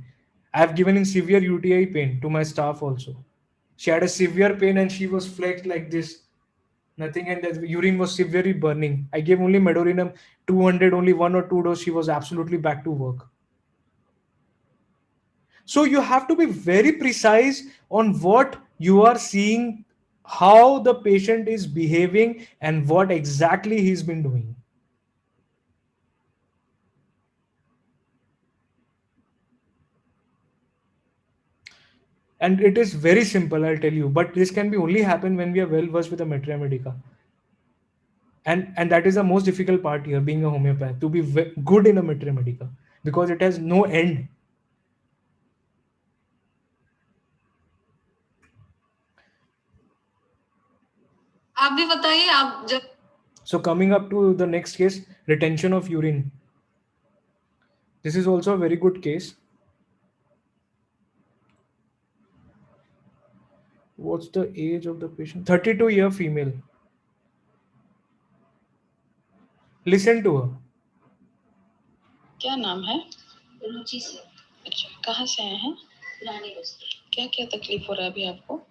[SPEAKER 1] I have given in severe UTI pain to my staff also. She had a severe pain and she was flexed like this. Nothing, and the urine was severely burning. I gave only medorinum 200, only 1 or 2 doses. She was absolutely back to work. So you have to be very precise on what you are seeing, how the patient is behaving, and what exactly he's been doing. And it is very simple, I'll tell you, but this can be only happen when we are well versed with the Materia Medica. And that is the most difficult part here, being a homeopath, to be good in a Materia Medica, because it has no end.
[SPEAKER 10] आप भी बताइए आप जब.
[SPEAKER 1] So coming up to the next case, retention of urine. This is also a very good case. What's the age of the patient? 32-year female. Listen to her.
[SPEAKER 12] क्या नाम है? रुचि से. अच्छा, कहाँ से आए हैं? रानी बस्ती. क्या क्या तकलीफ हो रहा है अभी आपको?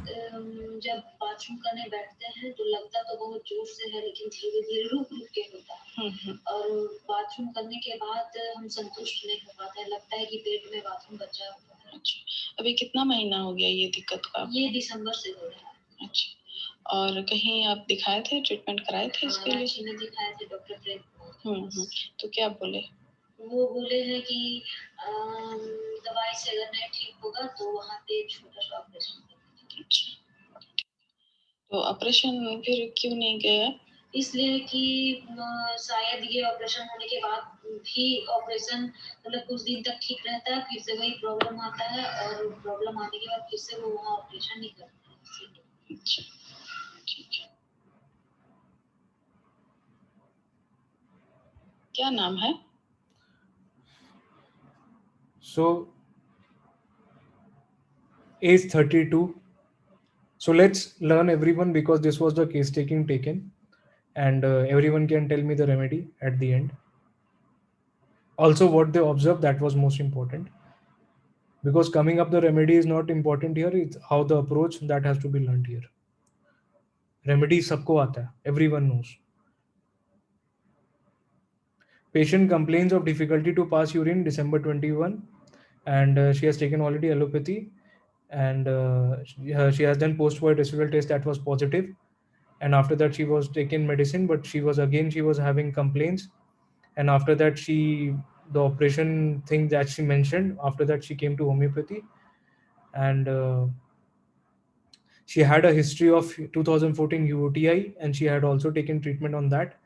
[SPEAKER 12] जब बाथरूम करने बैठते हैं तो लगता तो बहुत जोर से है, लेकिन धीरे धीरे रुक रुक के होता है. और बाथरूम करने के बाद हम संतुष्ट नहीं हो पाते हैं, लगता है कि पेट में बाथरूम बचा हुआ है. अच्छा, अभी कितना महीना हो गया ये दिक्कत का? ये दिसंबर से हो रहा है. अच्छा, और कहीं आप दिखाए थे, ट्रीटमेंट कराए थे इसके लिए? दिखाए थे डॉक्टर प्रेम. तो क्या बोले? वो बोले हैं कि दवाई से अगर नहीं ठीक होगा तो वहाँ पे छोटा सा ऑपरेशन. तो ऑपरेशन फिर क्यों नहीं गया? इसलिए कि शायद ये ऑपरेशन होने के बाद भी ऑपरेशन मतलब कुछ दिन तक ठीक रहता है, फिर से वही प्रॉब्लम आता है, और प्रॉब्लम आने के बाद फिर से वो वहाँ ऑपरेशन नहीं करते हैं. अच्छा, ठीक है. क्या नाम है?
[SPEAKER 1] So age 32. So let's learn everyone, because this was the case taken, and everyone can tell me the remedy at the end. Also, what they observed, that was most important, because coming up the remedy is not important here. It's how the approach that has to be learned here. Remedy सबको आता है, everyone knows. Patient complains of difficulty to pass urine December 21, and she has taken already allopathy, and she has done post-void residual test that was positive, and after that she was taken medicine, but she was having complaints, and after that the operation thing that she mentioned, after that she came to homeopathy, and she had a history of 2014 UTI, and she had also taken treatment on that.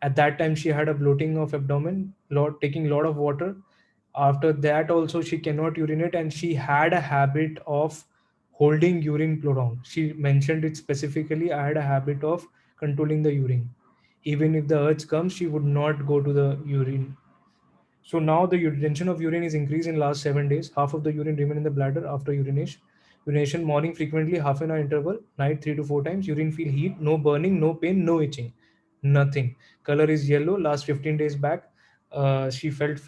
[SPEAKER 1] At that time, she had a bloating of abdomen, taking a lot of water. After that, also she cannot urinate, and she had a habit of holding urine prolonged. She mentioned it specifically. I had a habit of controlling the urine. Even if the urge comes, she would not go to the urine. So now the retention of urine is increased in last 7 days. Half of the urine remain in the bladder after urination. Urination morning frequently, half an hour interval, night 3 to 4 times. Urine feel heat, no burning, no pain, no itching, nothing. Color is yellow. Last 15 days back, she felt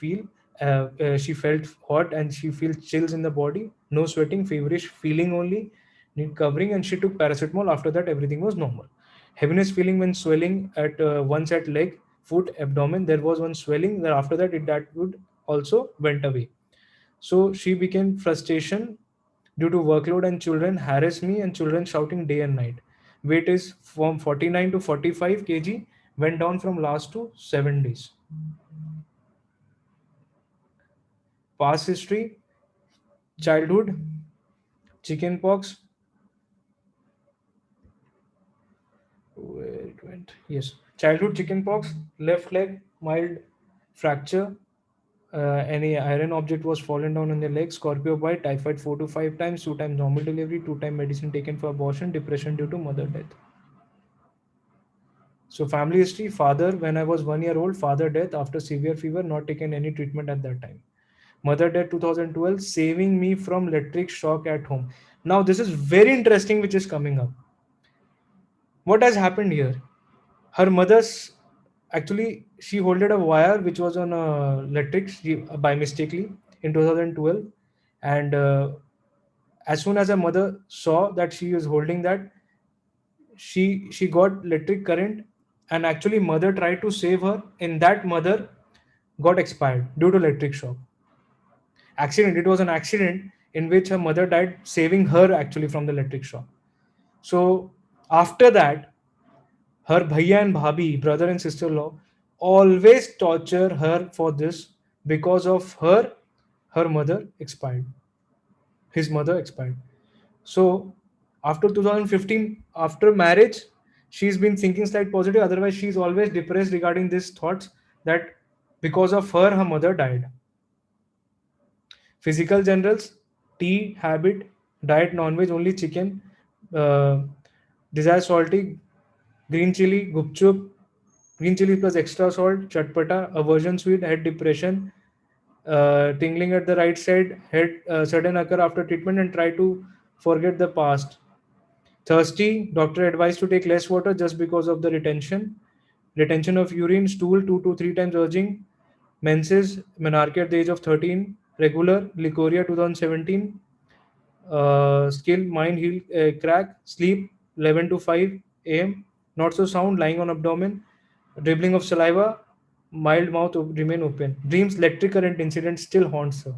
[SPEAKER 1] hot and she feels chills in the body. No sweating, feverish feeling only. Need covering, and she took paracetamol. After that, everything was normal. Heaviness feeling when swelling at once at leg, foot, abdomen. There was one swelling. Then after that, that would also went away. So she became frustration due to workload and children harass me, and children shouting day and night. Weight is from 49 to 45 kg, went down from last to 7 days. Past history, childhood, chickenpox. Where it went? Yes, childhood chickenpox, left leg, mild fracture. Any iron object was fallen down on their leg, scorpio bite, typhoid 4 to 5 times, 2 times normal delivery, 2 times medicine taken for abortion, depression due to mother death. So family history, father, when I was 1 year old, father death after severe fever, not taken any treatment at that time. Mother death 2012, saving me from electric shock at home. Now this is very interesting, which is coming up. What has happened here? Her mother's, actually she holded a wire which was on electric by mistakenly in 2012, and as soon as her mother saw that she was holding that, she got electric current, and actually mother tried to save her. In that, mother got expired due to electric shock. Accident. It was an accident in which her mother died, saving her actually from the electric shock. So after that, her bhaiya and bhabi, brother and sister-in-law, always torture her for this. Because of her mother expired. His mother expired. So after 2015, after marriage, she's been thinking slight positive. Otherwise, she's always depressed regarding these thoughts that because of her mother died. Physical generals, tea habit, diet non-veg, only chicken, uh, desire salty, green chili, gupchup, green chili plus extra salt, chatpata, aversion sweet, head depression, tingling at the right side, head sudden occur after treatment, and try to forget the past. Thirsty, doctor advised to take less water just because of the retention. Retention of urine, stool 2 to 3 times urging. Menses, menarche at the age of 13. Regular, Licoria 2017. Skill, mind, heel, crack. Sleep, 11 to 5 a.m. Not so sound, lying on abdomen. Dribbling of saliva, mild mouth remain open. Dreams, electric current incident still haunts her.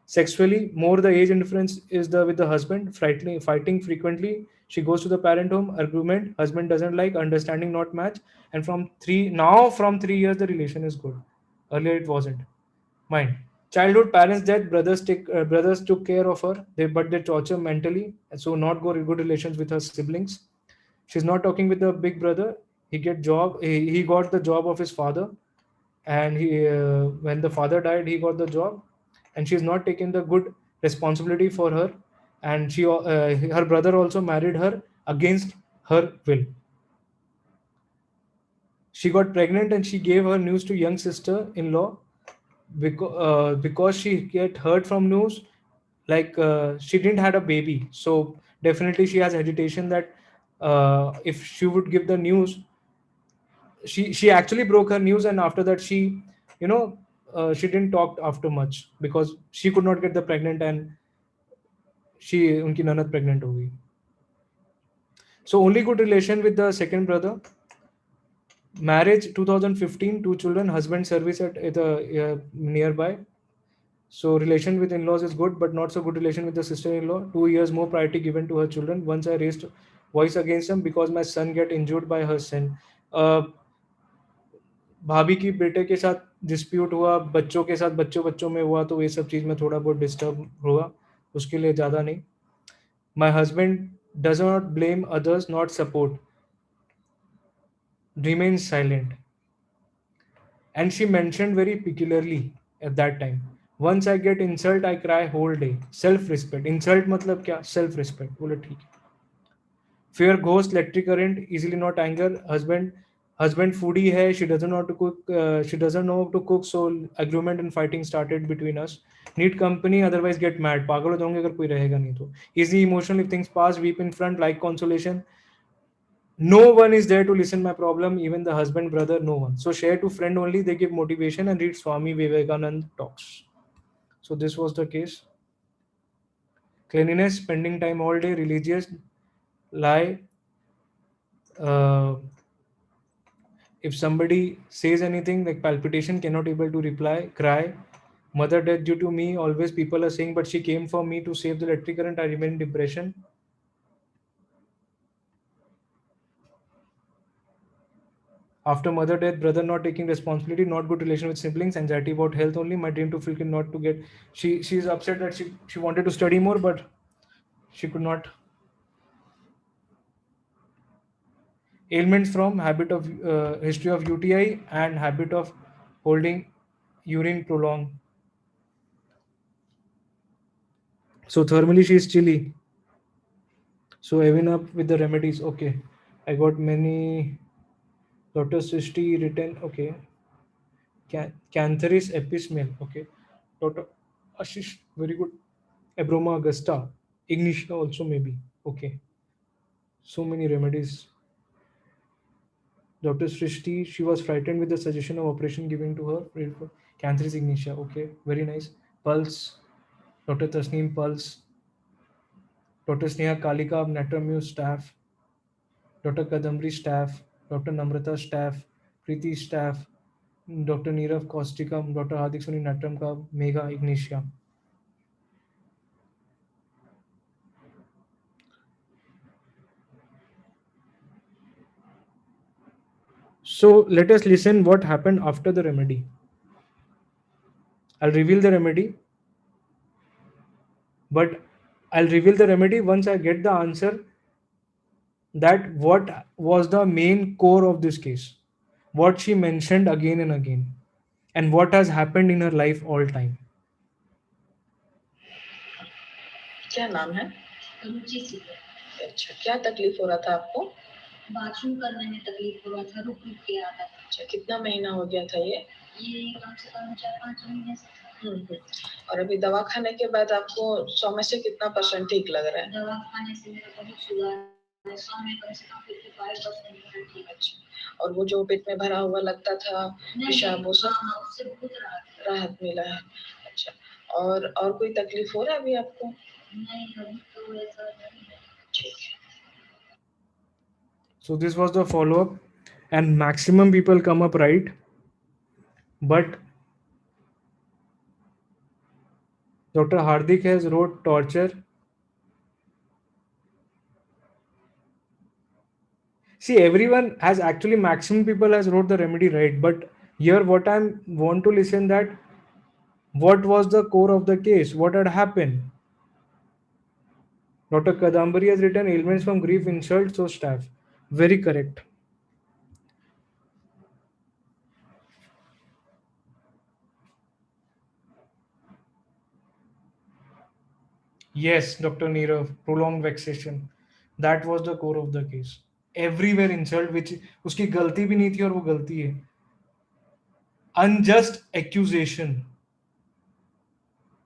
[SPEAKER 1] Sexually, more the age difference is the with the husband, fighting frequently. She goes to the parent home, argument, husband doesn't like, understanding not match, and from 3 years the relation is good. Earlier it wasn't. Mind. Childhood parents death, brothers took care of her, but they torture mentally, so not good relations with her siblings. She's not talking with the big brother. He got the job of his father, and when the father died, he got the job, and she's not taken the good responsibility for her, and her brother also married her against her will. She got pregnant, and she gave her news to young sister-in-law, because she get heard from news, like she didn't had a baby, so definitely she has hesitation that if she would give the news, she actually broke her news, and after that she, you know she didn't talk after much because she could not get the pregnant and she उनकी ननद pregnant हो गई. So only good relation with the second brother. Marriage 2015, two children, husband service at the nearby. So relation with in-laws is good, but not so good relation with the sister-in-law. 2 years more priority given to her children. Once I raised voice against them because my son get injured by her son. भाभी की बेटे के साथ dispute हुआ, बच्चों के साथ बच्चों बच्चों में हुआ, तो ये सब चीज़ में थोड़ा बहुत डिस्टर्ब हुआ, उसके लिए ज़्यादा नहीं. My husband does not blame others, not support, remains silent. And she mentioned very peculiarly at that time, once I get insult I cry whole day. Self respect. Insult मतलब क्या? Self respect. बोले ठीक है. Fear ghost, electric current, easily not anger. Husband foodie hai, she doesn't know how to cook, she doesn't know how to cook, so argument and fighting started between us. Need company, otherwise get mad. पागल हो जाऊंगे अगर कोई रहेगा नहीं तो. Easy emotional if things pass, weep in front, like consolation. No one is there to listen my problem, even the husband, brother, no one. So share to friend only, they give motivation and read Swami Vivekanand talks. So this was the case. Cleanliness, spending time all day, religious, lie. Uh, if somebody says anything like palpitation, cannot able to reply, cry. Mother death due to me, always people are saying, but she came for me to save the electric current, I remain in depression. After mother death, brother not taking responsibility, not good relation with siblings, anxiety about health only, my dream to fulfill not to get. She's upset that she wanted to study more, but she could not. Ailments from habit of history of UTI and habit of holding urine prolonged. So thermally she is chilly. So even up with the remedies. Okay, I got many. Dr. Srishti written. Okay, Cantharis epismale. Okay, Dr. Ashish, very good. Abroma augusta, ignitia also maybe. Okay, so many remedies. Dr. Srishti, she was frightened with the suggestion of operation given to her. Cantharis ignitia. Okay, very nice. Pulse. Dr. Tasneem Pulse. Dr. Sneha Kalika, Natramu staff. Dr. Kadambri staff. Dr. Namrata staff. Preeti staff. Dr. Nirav Kostikam. Dr. Hardik Soni Natram ka Mega Ignitia. So let us listen what happened after the remedy. I'll reveal the remedy, but I'll reveal the remedy once I get the answer that what was the main core of this case, what she mentioned again and again, and what has happened in her life all time.
[SPEAKER 12] क्या नाम है?
[SPEAKER 10] रुचि से
[SPEAKER 12] अच्छा, क्या तकलीफ हो रहा था आपको?
[SPEAKER 10] बाथरूम करने में तकलीफ हो रहा था, रुक रुक के आता था.
[SPEAKER 12] अच्छा, कितना महीना हो गया था ये?
[SPEAKER 10] ये कम से कम 4-5 महीने से.
[SPEAKER 12] और अभी दवा खाने के बाद आपको 100 में से कितना % ठीक लग रहा है?
[SPEAKER 10] दवा खाने से मेरा बहुत सुधार है, 100 में कम से कम 55% ठीक.
[SPEAKER 12] अच्छा, और वो जो पेट में भरा हुआ लगता था पेशाब, वो सब
[SPEAKER 10] उससे बहुत
[SPEAKER 12] राहत मिला है. अच्छा, और कोई तकलीफ हो रहा है अभी आपको?
[SPEAKER 10] नहीं, अभी तो ऐसा नहीं है.
[SPEAKER 12] ठीक है.
[SPEAKER 1] So this was the follow-up, and maximum people come up right, but Dr. Hardik has wrote torture. See, everyone has actually maximum people has wrote the remedy right, but here what I want to listen that what was the core of the case, what had happened. Dr. Kadambari has written ailments from grief, insult, so staff. Very correct. Yes, Dr. Nirav, prolonged vexation. That was the core of the case. Everywhere insult, which उसकी गलती भी नहीं थी और वो गलती है. Unjust accusation.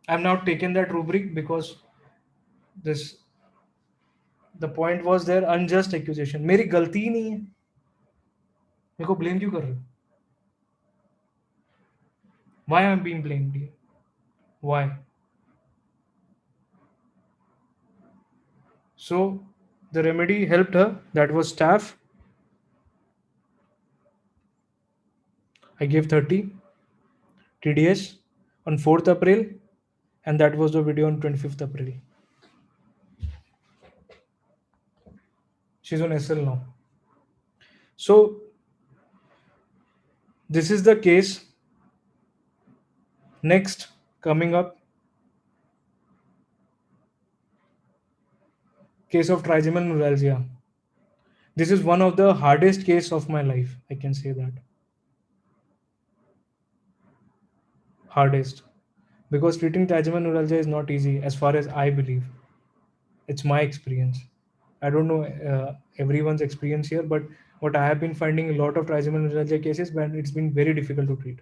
[SPEAKER 1] I've now taken that rubric because this the point was there, unjust accusation. मेरी गलती ही नहीं है, मेरे को blame क्यों कर रहे हो? Why I'm being blamed here? Why? So the remedy helped her. That was staph. I gave 30 TDS on 4th April, and that was the video on 25th April. She's on SL now. So this is the case. Next, coming up, case of trigeminal neuralgia. This is one of the hardest case of my life. I can say that. Hardest. Because treating trigeminal neuralgia is not easy as far as I believe. It's my experience. I don't know everyone's experience here, but what I have been finding a lot of trigeminal neuralgia cases, but it's been very difficult to treat.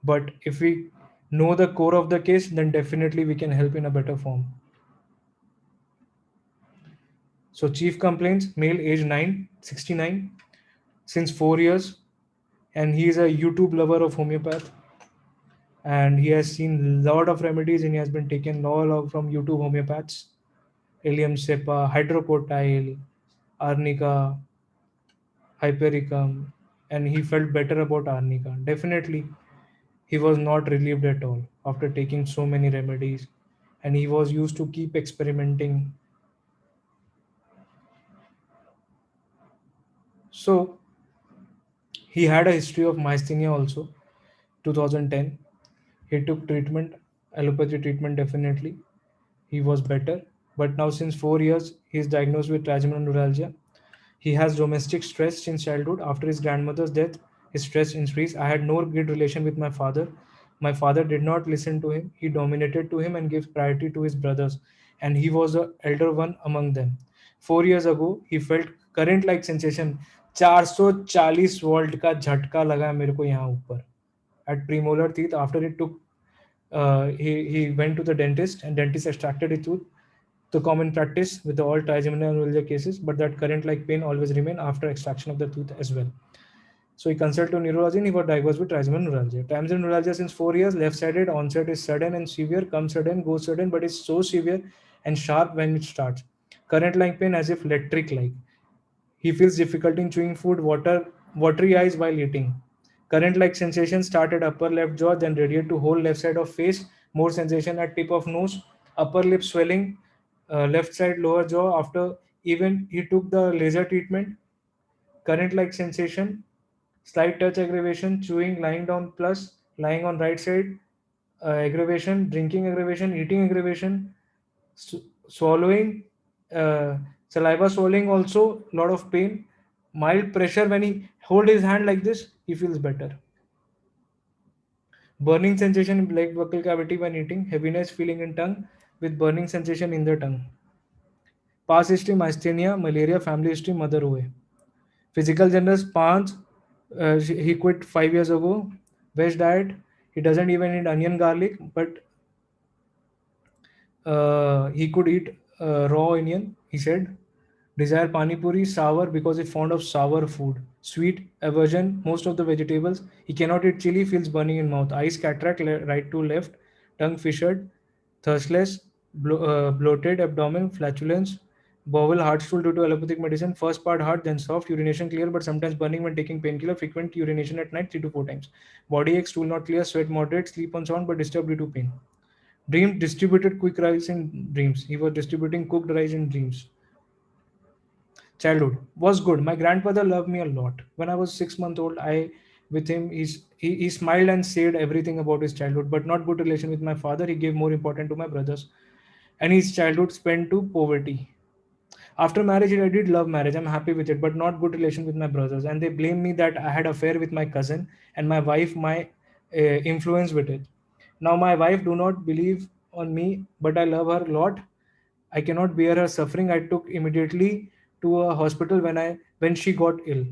[SPEAKER 1] But if we know the core of the case, then definitely we can help in a better form. So chief complaints, male age 69, since 4 years, and he is a YouTube lover of homeopath, and he has seen lot of remedies and he has been taken all of from YouTube homeopaths, Ilium cepa, hydrocotyle, arnica, hypericum, and he felt better about arnica. Definitely, he was not relieved at all after taking so many remedies, and he was used to keep experimenting. So he had a history of myasthenia also. 2010, he took treatment, allopathy treatment. Definitely he was better, but now since 4 years he is diagnosed with trigeminal neuralgia. He has domestic stress since childhood. After his grandmother's death, his stress increased. I had no good relation with my father. My father did not listen to him. He dominated to him and gave priority to his brothers, and he was the elder one among them. 4 years ago, he felt current like sensation. 440 volt का झटका लगा मेरे को यहाँ ऊपर at premolar teeth. After it took, he went to the dentist, and dentist extracted his tooth. The common practice with all trigeminal neuralgia cases, but that current like pain always remain after extraction of the tooth as well. So he consulted a neurologist and he was diagnosed with trigeminal neuralgia. Trigeminal neuralgia since 4 years, left-sided, onset is sudden and severe, comes sudden, goes sudden, but it's so severe and sharp when it starts. Current like pain as if electric like. He feels difficulty in chewing food, watery eyes while eating. Current like sensation started upper left jaw, then radiate to whole left side of face, more sensation at tip of nose, upper lip swelling, left side lower jaw. After even he took the laser treatment, current like sensation, slight touch aggravation, chewing, lying down plus, lying on right side, aggravation, drinking aggravation, eating aggravation, swallowing, uh, saliva swallowing also, lot of pain, mild pressure when he hold his hand like this, he feels better. Burning sensation in leg buccal cavity when eating, heaviness feeling in tongue with burning sensation in the tongue. Past history, myasthenia, malaria, family history, mother हुए. Physical generals, Pans, he quit 5 years ago. Veg diet, he doesn't even eat onion garlic, but he could eat raw onion, he said. Desire pani puri, sour because he's fond of sour food. Sweet, aversion, most of the vegetables. He cannot eat chili, feels burning in mouth. Eyes cataract, right to left. Tongue fissured, thirstless, bloated abdomen, flatulence. Bowel, hard stool due to allopathic medicine. First part hard, then soft. Urination clear, but sometimes burning when taking painkiller. Frequent urination at night, 3 to 4 times. Body ache, stool not clear. Sweat moderate. Sleep on sound, but disturbed due to pain. Dream, distributed quick rice in dreams. He was distributing cooked rice in dreams. Childhood was good. My grandfather loved me a lot. When I was 6 months old, I with him, he smiled and said everything about his childhood, but not good relation with my father. He gave more important to my brothers, and his childhood spent to poverty. After marriage, I did love marriage. I'm happy with it, but not good relation with my brothers, and they blame me that I had affair with my cousin and my wife. My influence with it. Now my wife do not believe on me, but I love her a lot. I cannot bear her suffering. I took immediately to a hospital when she got ill.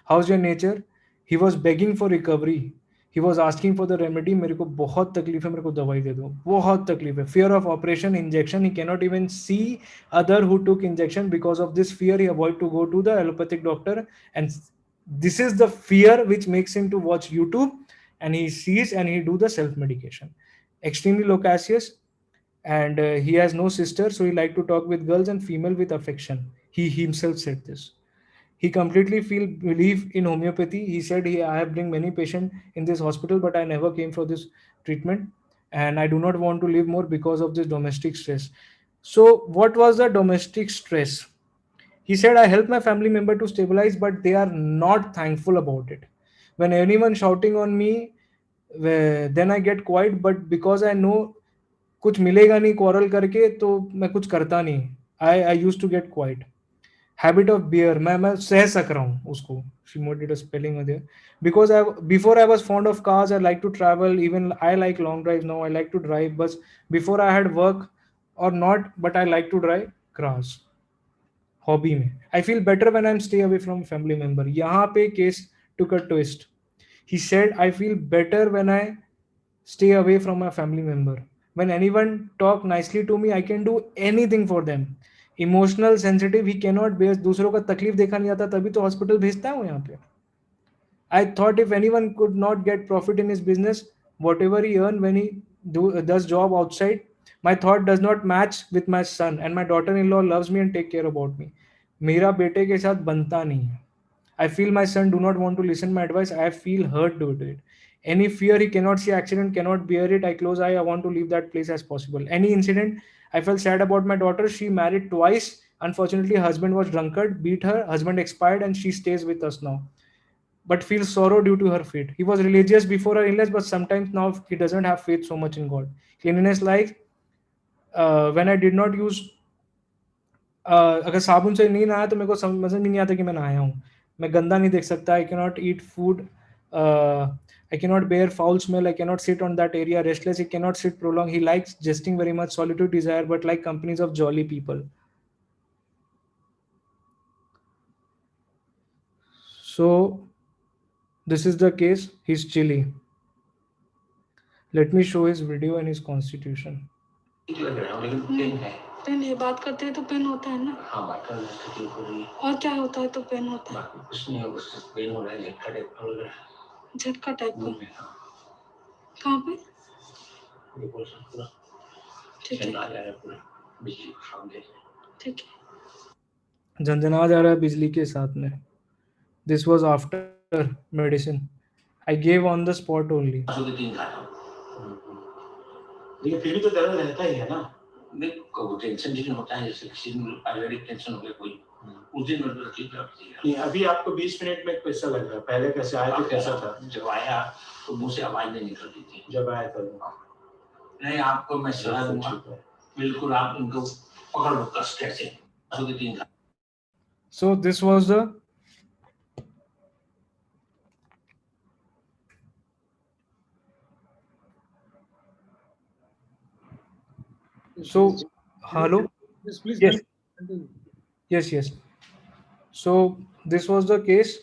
[SPEAKER 1] How's your nature? He was begging for recovery. He was asking for the remedy. मेरे को बहुत तकलीफ है, मेरे को दवाई दे दो. बहुत तकलीफ है. Fear of operation, injection. He cannot even see other who took injection. Because of this fear, he avoid to go to the allopathic doctor, and This is the fear which makes him to watch YouTube, and he sees and he do the self medication. Extremely loquacious, and he has no sister, so he like to talk with girls and female with affection. He himself said this. He completely feel believe in homeopathy. He said, I have bring many patients in this hospital, but I never came for this treatment, and I do not want to live more because of this domestic stress. So what was the domestic stress? He said, I help my family member to stabilize, but they are not thankful about it. When anyone shouting on me, then I get quiet, but because I know कुछ मिलेगा नहीं quarrel करके, तो मैं कुछ करता नहीं. I used to get quiet. Habit of beer, मैं सह सक रहा हूँ उसको. She did a spelling over there. Because before I was fond of cars, I like to travel. Even I like long drives now. I like to drive. But before I had work or not, but I like to drive cars. Hobby में I feel better when I am stay away from family member. यहाँ पे case took a twist. He said I feel better when I stay away from my family member. When anyone talk nicely to me, I can do anything for them. Emotional sensitive, he cannot bear. दूसरों का तकलीफ देखा नहीं आता, तभी तो hospital भेजता है वो यहाँ पे. I thought if anyone could not get profit in his business, whatever he earn when he does job outside, my thought does not match with my son, and my daughter-in-law loves me and take care about me. मेरा बेटे के साथ बनता नहीं है. I feel my son do not want to listen my advice. I feel hurt to do it. Any fear he cannot see accident, cannot bear it. I close eye. I want to leave that place as possible. Any incident, I felt sad about my daughter. She married twice. Unfortunately, husband was drunkard, beat her. Husband expired, and she stays with us now, but feels sorrow due to her fate. He was religious before her illness, but sometimes now he doesn't have faith so much in God. Cleanliness, like when I did not use, अगर साबुन से नहीं नहाया तो मेरे को समझ में नहीं आता कि मैं नहाया हूँ. मैं गंदा नहीं देख सकता. I cannot eat food. I cannot bear foul smell. I cannot sit on that area. Restless. He cannot sit prolonged. He likes jesting very much. Solitude desire, but like companies of jolly people. So this is the case. He's chilly. Let me show his video and his constitution.
[SPEAKER 7] Pen है, बात करते हैं तो pen होता है ना. हाँ, बात करने से तकलीफ हो रही है. और क्या होता है तो पेन होता है? बाकी कुछ नहीं है, बस पेन हो रहा है, झटका टाइप का लग रहा है. झटका टाइप का? कहाँ पे? ये बोल सकते हो. ठीक है. आ जा रहा है पूरा बिजली के सामने. ठीक है.
[SPEAKER 1] झंझना जा रहा है बिजली के साथ में. This was after medicine. I gave on the spot only.
[SPEAKER 7] लेकिन फिर भी तो दर्द रहता ही है ना. नहीं, कब टेंशन जिन होता है, जैसे किसी में ऑलरेडी टेंशन हो गया कोई, उस दिन में ठीक लगती है. नहीं, अभी आपको 20 मिनट में कैसा लग रहा है? पहले कैसे आया था, कैसा था? जब आया तो मुंह से आवाज नहीं निकलती थी. जब आया था नहीं, आपको मैं सलाह दूंगा, बिल्कुल आप इनको पकड़ लो कस कैसे.
[SPEAKER 1] So this was the so hello.
[SPEAKER 8] Yes, please.
[SPEAKER 1] Yes.
[SPEAKER 8] Continue.
[SPEAKER 1] Yes. So this was the case.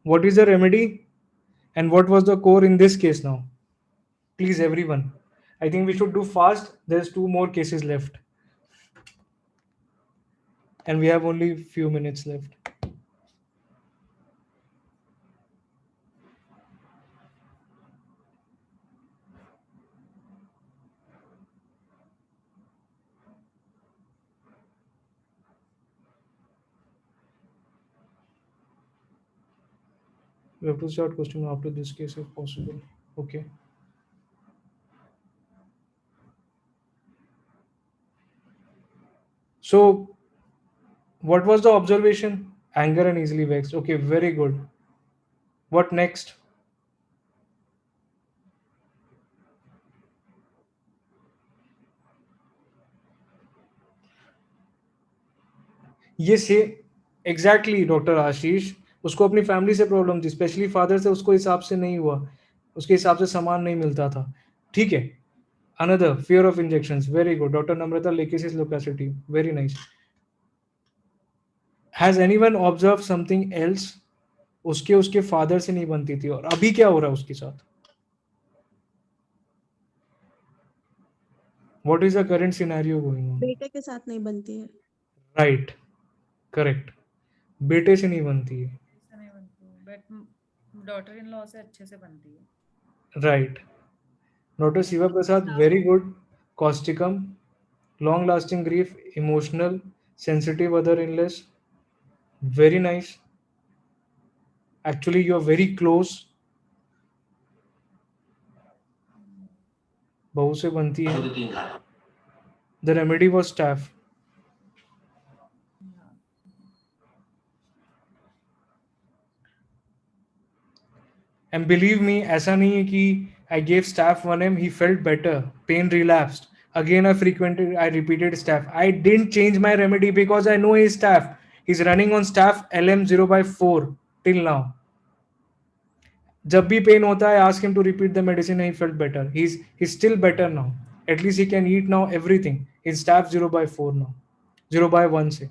[SPEAKER 1] What is the remedy and what was the core in this case now? Please, everyone. I think we should do fast. There's 2 more cases left, and we have only few minutes left. We have to start question after this case if possible. Okay. So what was the observation? Anger and easily vexed. Okay, very good. What next? ये से exactly doctor आशीष, उसको अपनी family से problem थी, specially father से उसको हिसाब से नहीं हुआ, उसके हिसाब से सामान नहीं मिलता था. ठीक है. Another fear of injections. Very good. Doctor Namrata lachesis loquacity. Very nice. Has anyone observe something else? उसके फादर से नहीं बनती थी, और अभी क्या हो रहा है उसके साथ? What is the current scenario going on?
[SPEAKER 13] बेटे के साथ नहीं बनती है.
[SPEAKER 1] Right, correct. बेटे से नहीं बनती है.
[SPEAKER 6] बट डॉटर इन लॉ से अच्छे से बनती है.
[SPEAKER 1] Right. Dr. Shiva Prasad, very good. Causticum, long lasting grief, emotional, sensitive other illness. Very nice. Actually, you are very close. बहू से बनती है. The remedy was staph. And believe me, ऐसा नहीं है कि I gave staph 1M, he felt better, pain relapsed. Again, I repeated staph. I didn't change my remedy because I know his staph. He's running on staph LM 0/4 till now. जब भी pen होता है, ask him to repeat the medicine and he felt better. He's still better now. At least he can eat now everything. His staph 0/4 now. 0/1 से.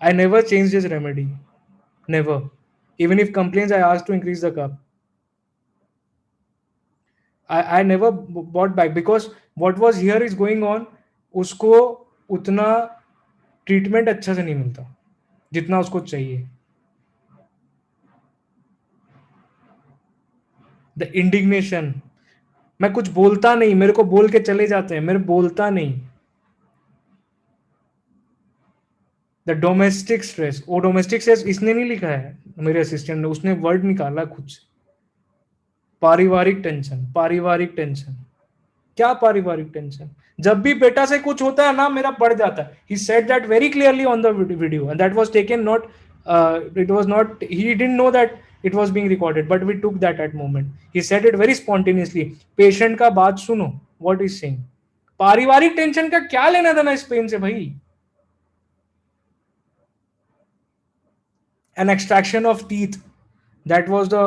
[SPEAKER 1] I never changed his remedy. Never. Even if complains, I asked to increase the cup. I never bought back because what was here is going on. उसको उतना treatment अच्छा से नहीं मिलता जितना उसको चाहिए. द इंडिग्नेशन, मैं कुछ बोलता नहीं, मेरे को बोल के चले जाते हैं, मेरे बोलता नहीं. द डोमेस्टिक स्ट्रेस, वो डोमेस्टिक स्ट्रेस इसने नहीं लिखा है, मेरे असिस्टेंट ने, उसने वर्ड निकाला खुद से. पारिवारिक टेंशन, पारिवारिक टेंशन. क्या पारिवारिक टेंशन? जब भी बेटा से कुछ होता है ना, मेरा बढ़ जाता है. He said that very clearly on the video, and that was taken not. It was not. He didn't know that it was being recorded, but we took that at moment. He said it very spontaneously. Patient का बात सुनो. What is saying? पारिवारिक tension का क्या लेना देना इस pen से भाई? An extraction of teeth. That was the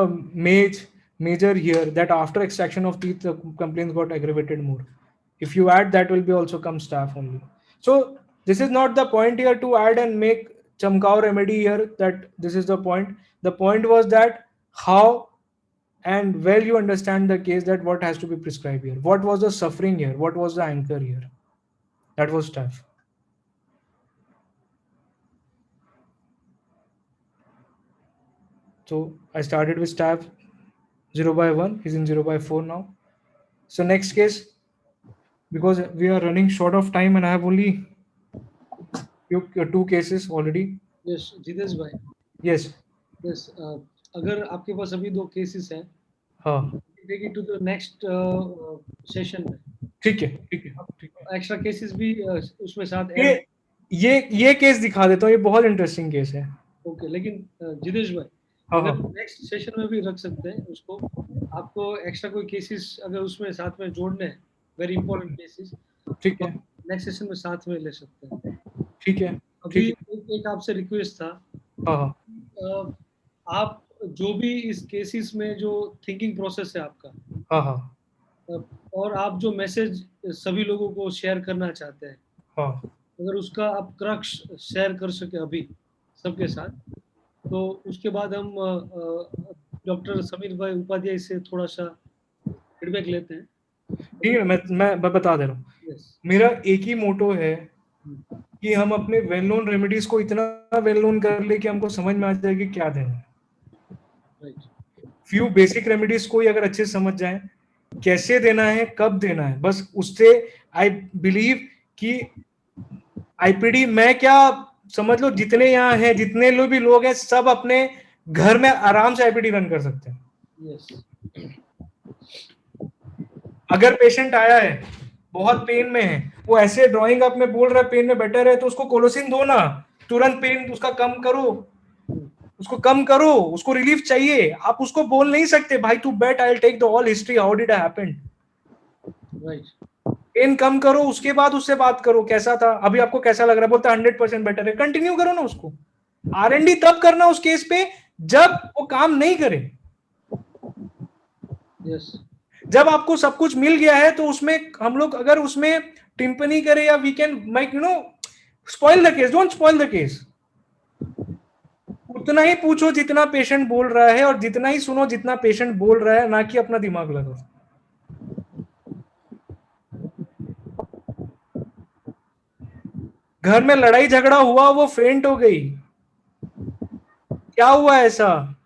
[SPEAKER 1] major here. That after extraction of teeth, the complaints got aggravated more. If you add, that will be also come staph only. So this is not the point here to add and make chamkao remedy here. That this is the point. The point was that how and well you understand the case, that what has to be prescribed here. What was the suffering here? What was the anchor here? That was staph. So I started with staph 0/1. He's in 0/4 now. So next case, because we are running short of time and I have only two cases already.
[SPEAKER 8] Yes, Jitesh भाई.
[SPEAKER 1] Yes.
[SPEAKER 8] Yes. अगर आपके पास अभी 2 cases हैं,
[SPEAKER 1] हाँ.
[SPEAKER 8] take it to the next session में.
[SPEAKER 1] ठीक है, ठीक है, ठीक है.
[SPEAKER 8] एक्स्ट्रा केसेस भी उसमें साथ ऐड.
[SPEAKER 1] ये केस दिखा देता हूँ, ये बहुत इंटरेस्टिंग केस है.
[SPEAKER 8] ओके, लेकिन जितेश भाई, अगर नेक्स्ट सेशन में भी रख सकते हैं उसको. आपको एक्स्ट्रा कोई केसेस अगर उसमें साथ में जोड़ने हैं, वेरी इंपॉर्टेंट केसेस,
[SPEAKER 1] ठीक है,
[SPEAKER 8] नेक्स्ट सेशन में साथ में ले सकते हैं.
[SPEAKER 1] ठीक है.
[SPEAKER 8] अभी एक आपसे रिक्वेस्ट था.
[SPEAKER 1] हाँ.
[SPEAKER 8] आप जो भी इस केसेस में जो थिंकिंग प्रोसेस है आपका,
[SPEAKER 1] हाँ,
[SPEAKER 8] और आप जो मैसेज सभी लोगों को शेयर करना चाहते हैं,
[SPEAKER 1] हाँ,
[SPEAKER 8] अगर उसका आप क्रक्स शेयर कर सके अभी सबके साथ, तो उसके बाद हम डॉक्टर समीर भाई उपाध्याय से थोड़ा सा फीडबैक लेते हैं.
[SPEAKER 1] ठीक है. मैं बता दे रहा हूँ. मेरा एक ही मोटो है कि हम अपने वेल नोन रेमेडीज को इतना वेल नोन कर ले कि हमको समझ में आ जाए कि क्या देना है. फ्यू बेसिक रेमेडीज को ही अगर अच्छे से समझ जाए, कैसे देना है, कब देना है, बस उससे आई बिलीव कि आईपीडी, मैं क्या समझ लो, जितने यहाँ हैं, जितने भी लोग हैं, सब अपने घर में आराम से आईपीडी रन कर सकते हैं. अगर पेशेंट आया है, बहुत पेन में है, वो ऐसे ड्राइंग अप में बोल रहा है पेन में बेटर है, तो उसको कोलोसिन दो ना, तुरंत पेन उसका कम करो, उसको कम करो, उसको रिलीफ चाहिए. आप उसको बोल नहीं सकते भाई तू bet, I will take the all history, how did it happen. Pain कम करो, उसके बाद उससे बात करो कैसा था, अभी आपको कैसा लग रहा है, बोलता 100% बेटर है, कंटिन्यू करो ना उसको. आरएनडी तब करना उस केस पे जब वो काम नहीं करे. जब आपको सब कुछ मिल गया है तो उसमें हम लोग अगर उसमें टिम्पनी करे या we can make spoil the case, don't spoil the case. उतना ही पूछो जितना पेशेंट बोल रहा है और जितना ही सुनो जितना पेशेंट बोल रहा है, ना कि अपना दिमाग लगाओ. घर में लड़ाई झगड़ा हुआ, वो फेंट हो गई, क्या हुआ ऐसा,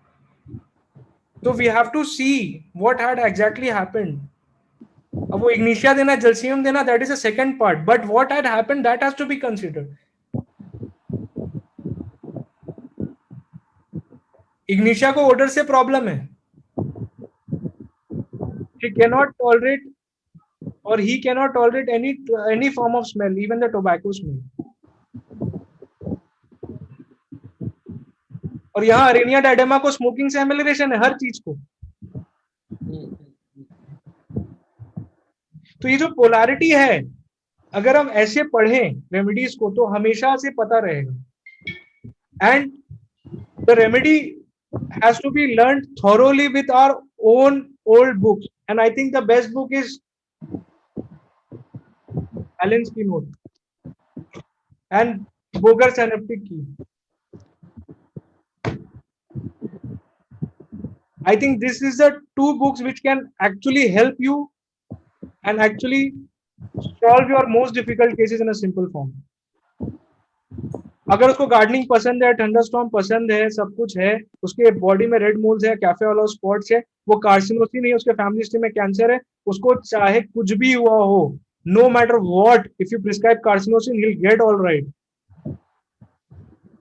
[SPEAKER 1] So we have to see what had exactly happened. अब वो ignitia देना, jalcium देना, that is a second part. But what had happened, that has to be considered. Ignitia को odor से problem है. She cannot tolerate, or he cannot tolerate any form of smell, even the tobacco smell. और यहाँ अरेनिया डायडेमा को smoking से एमिलेशन है हर चीज को. तो ये जो पोलैरिटी है, अगर हम ऐसे पढ़ें रेमेडीज को तो हमेशा से पता रहेगा. And the remedy has to be learned thoroughly with our own old books, and I think the best book is Allen's Keynote and Boger's Synaptic Key. I think this is the two books which can actually help you and actually solve your most difficult cases in a simple form. अगर उसको gardening पसंद है, thunderstorm पसंद है, सब कुछ है, उसके बॉडी में रेड मोल्स है, कैफे वाला स्पॉट्स है, वो कार्सिनोसिस नहीं है, उसके फैमिली हिस्ट्री में कैंसर है, उसको चाहे कुछ भी हुआ हो, no matter what, if you prescribe carcinosin he will get all right.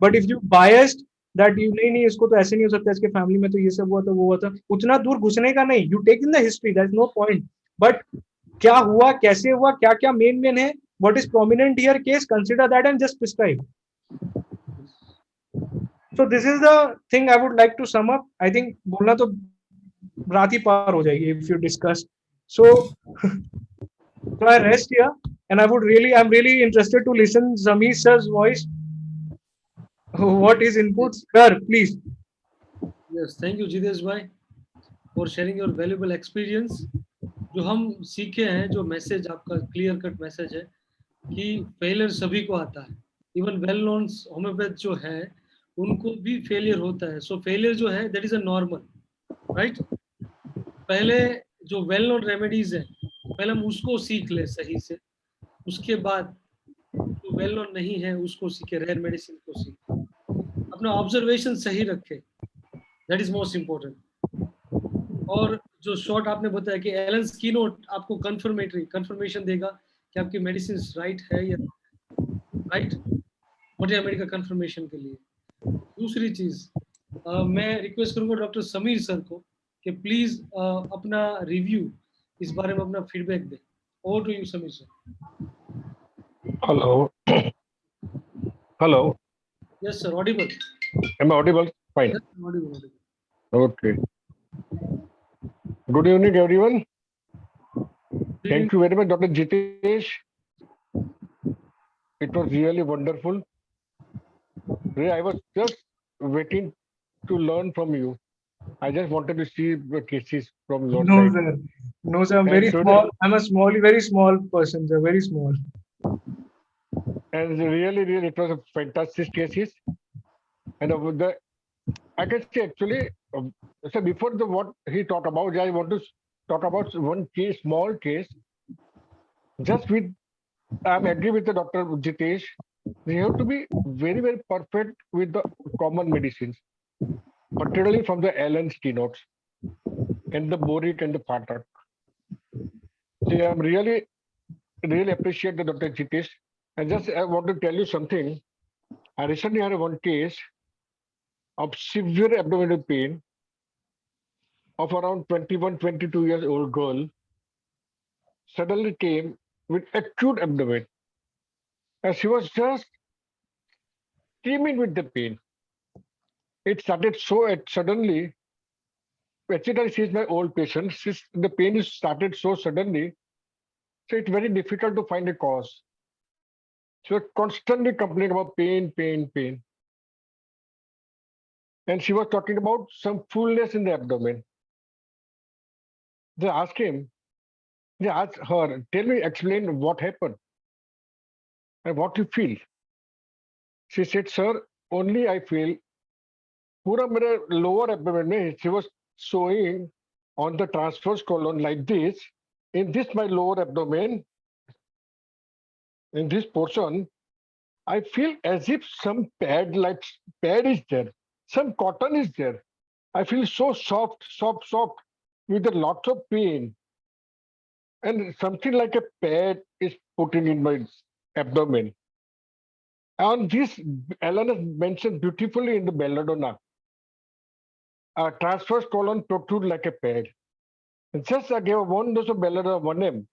[SPEAKER 1] But if you biased that you नहीं इसको तो ऐसे नहीं हो सकता, इसके फैमिली में तो ये सब हुआ था, वो हुआ था, उतना दूर घुसने का नहीं. You take in the history, that is no point. But क्या हुआ, कैसे हुआ, क्या क्या मेन है, what is prominent here case, consider that and just prescribe. So this is the thing I would like to sum up. I think बोलना तो रात ही पार हो जाएगी if you discuss. So I rest here, and I'm really interested to listen Zamir sir's voice. What is inputs, sir? Please.
[SPEAKER 8] Yes, thank you Jitesh bhai for sharing your valuable experience. जो हम सीखे हैं, जो message आपका clear cut message है कि failure सभी को आता है. इवन वेल नोन होम्योपैथ जो है उनको भी फेलियर होता है. सो फेलियर जो है that is a normal, right. पहले जो वेल नोन रेमेडीज है पहले हम उसको सीख ले सही से, उसके बाद जो वेल नोन नहीं है उसको सीखे, रेयर मेडिसिन को सीखे, अपना ऑब्जर्वेशन सही रखे, दैट इज मोस्ट इम्पोर्टेंट. और जो शॉर्ट आपने बताया कि एलन्स कीनोट आपको कंफर्मेशन देगा कि आपकी मेडिसिन राइट है या राइट, मोटे मेडिकल कंफर्मेशन के लिए. दूसरी चीज मैं रिक्वेस्ट करूंगा डॉक्टर समीर सर को कि प्लीज अपना रिव्यू इस बारे में अपना फीडबैक दे. Over to you Sameer sir.
[SPEAKER 13] Hello. Hello.
[SPEAKER 8] Yes sir, audible.
[SPEAKER 13] Am I audible? Fine.
[SPEAKER 8] Yes, audible.
[SPEAKER 13] Okay. Good evening, everyone. Thank you very much, Dr. Jitesh. It was really wonderful. Really, I was just waiting to learn from you. I just wanted to see the cases from your
[SPEAKER 1] No,
[SPEAKER 13] side.
[SPEAKER 1] sir. No, sir. I'm
[SPEAKER 13] And
[SPEAKER 1] very
[SPEAKER 13] today-
[SPEAKER 1] small. I'm a very small person, sir. Very small.
[SPEAKER 13] And really, it was a fantastic cases. And I can say actually, so before what he talked about, I want to talk about one case, small case. Just with, I'm agree with the Dr. Jitesh. They have to be very, very perfect with the common medicines, particularly from the Allen's keynotes and the boric and the Patak. So I'm really appreciate the Dr. Jitesh. And just I want to tell you something. I recently had one case of severe abdominal pain of around 21, 22 years old girl. Suddenly came with acute abdomen. And she was just screaming with the pain. It started so suddenly. Actually, she is my old patient. The pain is started so suddenly. So it's very difficult to find a cause. She was constantly complaining about pain, pain, pain. And she was talking about some fullness in the abdomen. They asked her, tell me, explain what happened and what you feel. She said, sir, only I feel पूरा मेरे lower abdomen में, she was showing on the transverse colon like this. In this, my lower abdomen, in this portion, I feel as if some pad is there, some cotton is there. I feel so soft, with a lot of pain. And something like a pad is putting in my abdomen. And this Alan has mentioned beautifully in the belladonna. Transverse colon protrude like a pad. And just I gave one dose of belladonna, 1 m,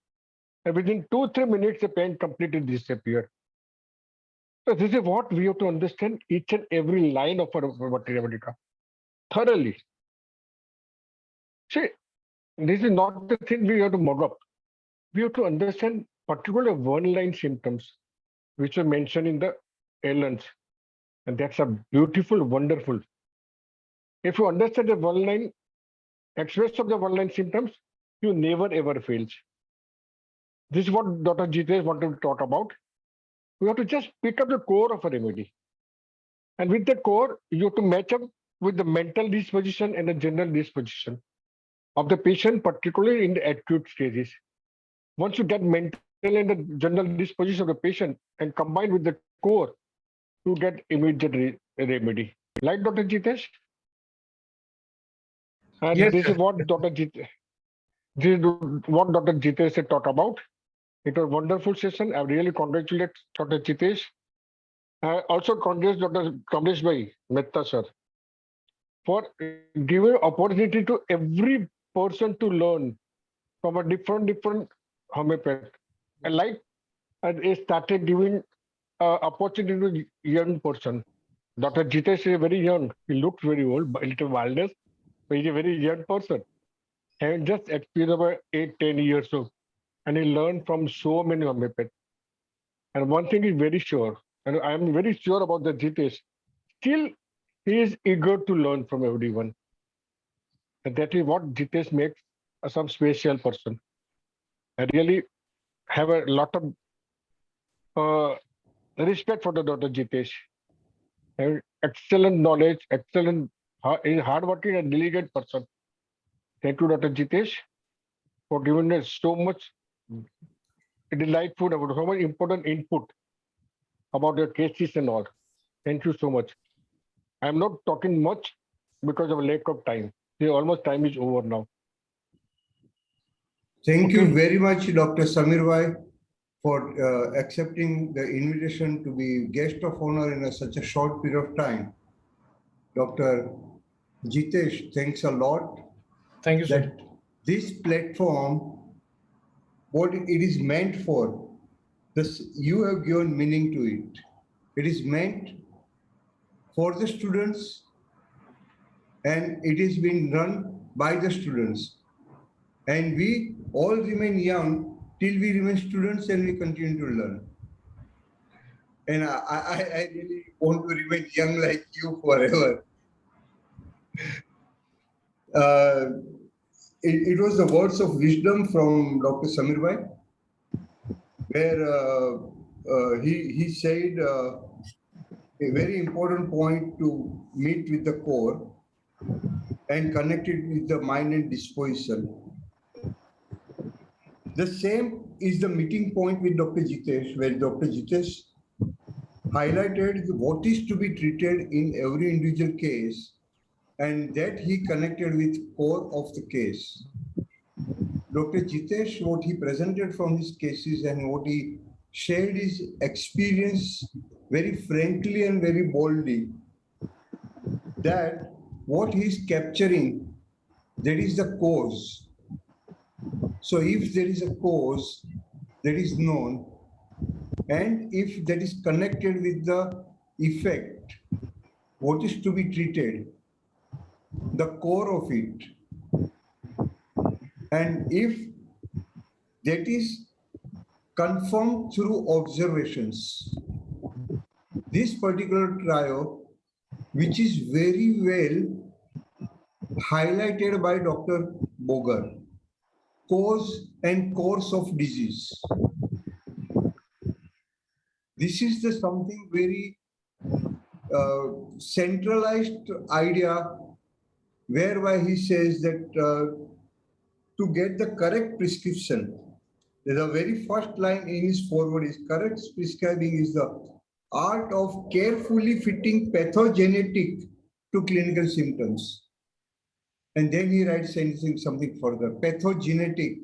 [SPEAKER 13] and within 2-3 minutes, the pain completely disappeared. So this is what we have to understand each and every line of our materia medica thoroughly. See, this is not the thing we have to mug up. We have to understand particular one-line symptoms, which are mentioned in the Allen's. And that's a beautiful, wonderful. If you understand the one-line, express of the one-line symptoms, you never ever fails. This is what Dr. Jitesh wanted to talk about. We have to just pick up the core of a remedy. And with the core, you have to match up with the mental disposition and the general disposition of the patient, particularly in the acute stages. Once you get mental and the general disposition of the patient and combine with the core, you get immediate remedy. Like Dr. Jitesh? And
[SPEAKER 1] Yes,
[SPEAKER 13] this
[SPEAKER 1] sir.
[SPEAKER 13] is what Dr. Jitesh had talked about. It was a wonderful session. I really congratulate Dr. Jitesh. I also congratulate Dr. Kamlesh Bhai, Mehta sir, for giving opportunity to every person to learn from a different homeopath. And like it started giving opportunity to young person. Dr. Jitesh is very young. He looks very old, but a little wildness, but he's a very young person. Having just experienced about 8-10 years old. And he learned from so many homeopaths. And one thing is very sure, and I am very sure about the Jitesh, still he is eager to learn from everyone. And that is what Jitesh makes some special person. I really have a lot of respect for the Dr. Jitesh. And excellent knowledge, excellent, hardworking and diligent person. Thank you, Dr. Jitesh, for giving us so much delightful, so much important input about your cases and all. Thank you so much. I'm not talking much because of lack of time. Almost time is over now.
[SPEAKER 14] Thank you very much, Dr. Samir Bhai, for accepting the invitation to be guest of honor in such a short period of time. Dr. Jitesh, thanks a lot.
[SPEAKER 1] Thank you, sir.
[SPEAKER 14] That this platform, what it is meant for, this you have given meaning to it. It is meant for the students, and it is being run by the students. And we all remain young till we remain students and we continue to learn. And I really want to remain young like you forever. It was the words of wisdom from Dr. Samir Bhai, where he said a very important point to meet with the core and connect it with the mind and disposition. The same is the meeting point with Dr. Jitesh, where Dr. Jitesh highlighted what is to be treated in every individual case, and that he connected with core of the case. Dr. Jitesh, what he presented from his cases and what he shared his experience very frankly and very boldly, that what he is capturing, that is the cause. So if there is a cause that is known, and if that is connected with the effect, what is to be treated, the core of it, and if that is confirmed through observations, this particular trio, which is very well highlighted by Dr. Bogar, cause and course of disease. This is the something very centralized idea, whereby he says that to get the correct prescription, the very first line in his foreword is correct prescribing is the art of carefully fitting pathogenetic to clinical symptoms. And then he writes something further. Pathogenetic,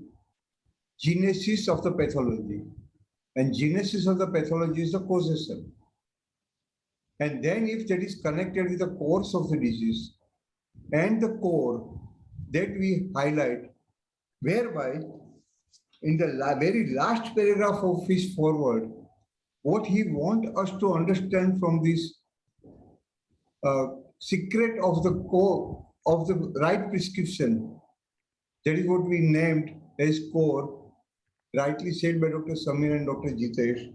[SPEAKER 14] genesis of the pathology. And genesis of the pathology is the causation. And then if that is connected with the course of the disease and the core that we highlight, whereby in the very last paragraph of his foreword, what he wants us to understand from this secret of the core of the right prescription, that is what we named as core, rightly said by Dr. Samir and Dr. Jitesh.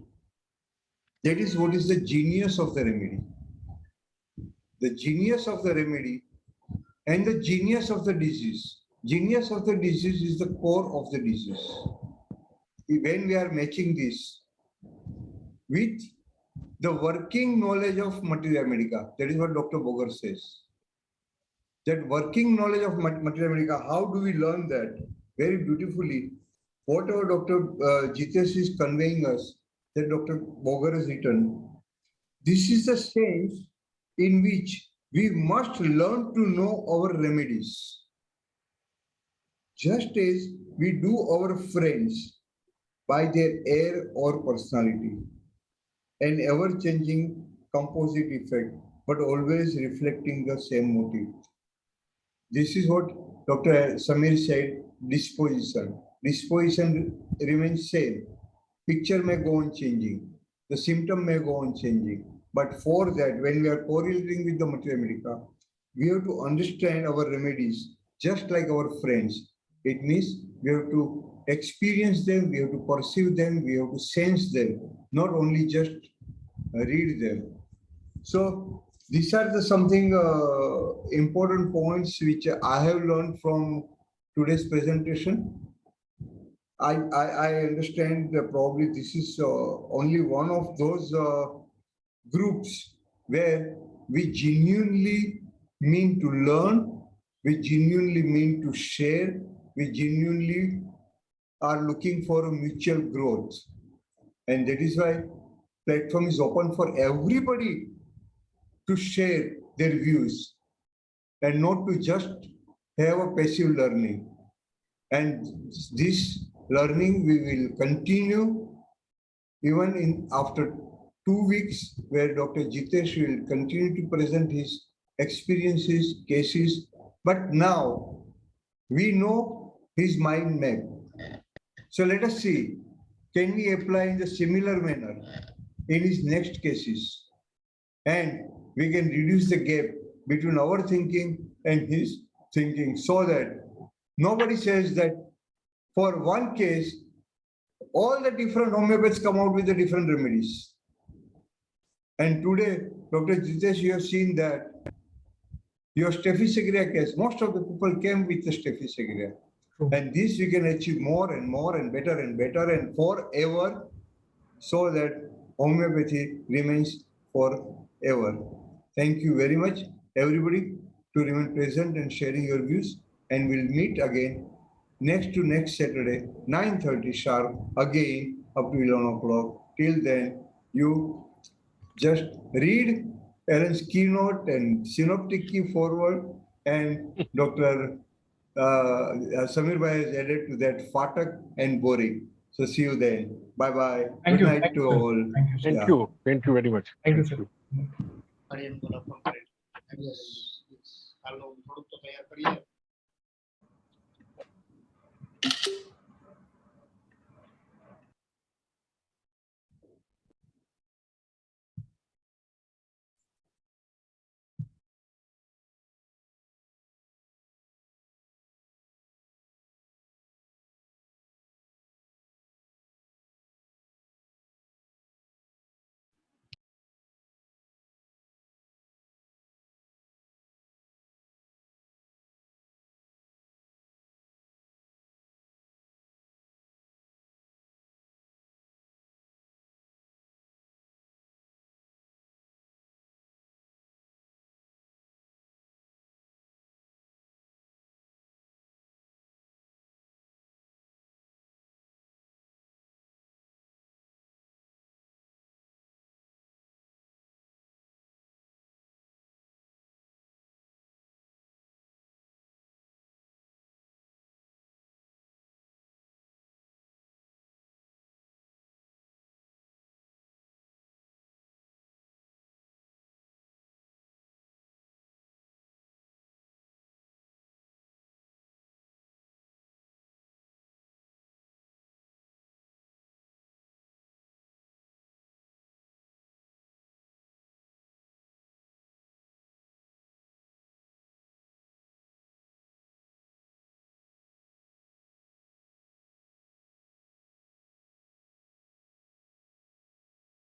[SPEAKER 14] That is what is the genius of the remedy. The genius of the remedy and the genius of the disease. Genius of the disease is the core of the disease. When we are matching this with the working knowledge of materia medica, that is what Dr. Boger says. That working knowledge of materia medica, how do we learn that? Very beautifully, whatever Dr. Jitesh is conveying us, that Dr. Boger has written, this is the sense in which we must learn to know our remedies. Just as we do our friends by their air or personality, an ever-changing composite effect, but always reflecting the same motive. This is what Dr. Samir said, disposition. Disposition remains same. Picture may go on changing. The symptom may go on changing. But for that, when we are correlating with the materia medica, we have to understand our remedies just like our friends. It means we have to experience them, we have to perceive them, we have to sense them, not only just read them. So these are the something important points which I have learned from today's presentation. I understand that probably this is only one of those groups where we genuinely mean to learn, we genuinely mean to share, we genuinely are looking for a mutual growth. And that is why platform is open for everybody to share their views and not to just have a passive learning. And this learning we will continue even in after 2 weeks, where Dr. Jitesh will continue to present his experiences, cases. But now we know his mind map. So let us see, can we apply in the similar manner in his next cases? And we can reduce the gap between our thinking and his thinking, so that nobody says that for one case, all the different homeopaths come out with the different remedies. And today, Dr. Jitesh, you have seen that your Staphylococcus aureus case, most of the people came with the Staphylococcus aureus. And this we can achieve more and more and better and forever, so that homeopathy remains forever. Thank you very much, everybody, to remain present and sharing your views. And we'll meet again next Saturday, 9:30 sharp, again up to 11 o'clock. Till then, you just read Alan's keynote and synoptic key forward, and Dr. Samir Bhai has added to that Fatak and boring. So see you then. Bye-bye. Good night to all.
[SPEAKER 13] Thank you. Thank you very much.
[SPEAKER 1] Thank you, sir.
[SPEAKER 15] હાલો થોડુંક તો તૈયાર કરીએ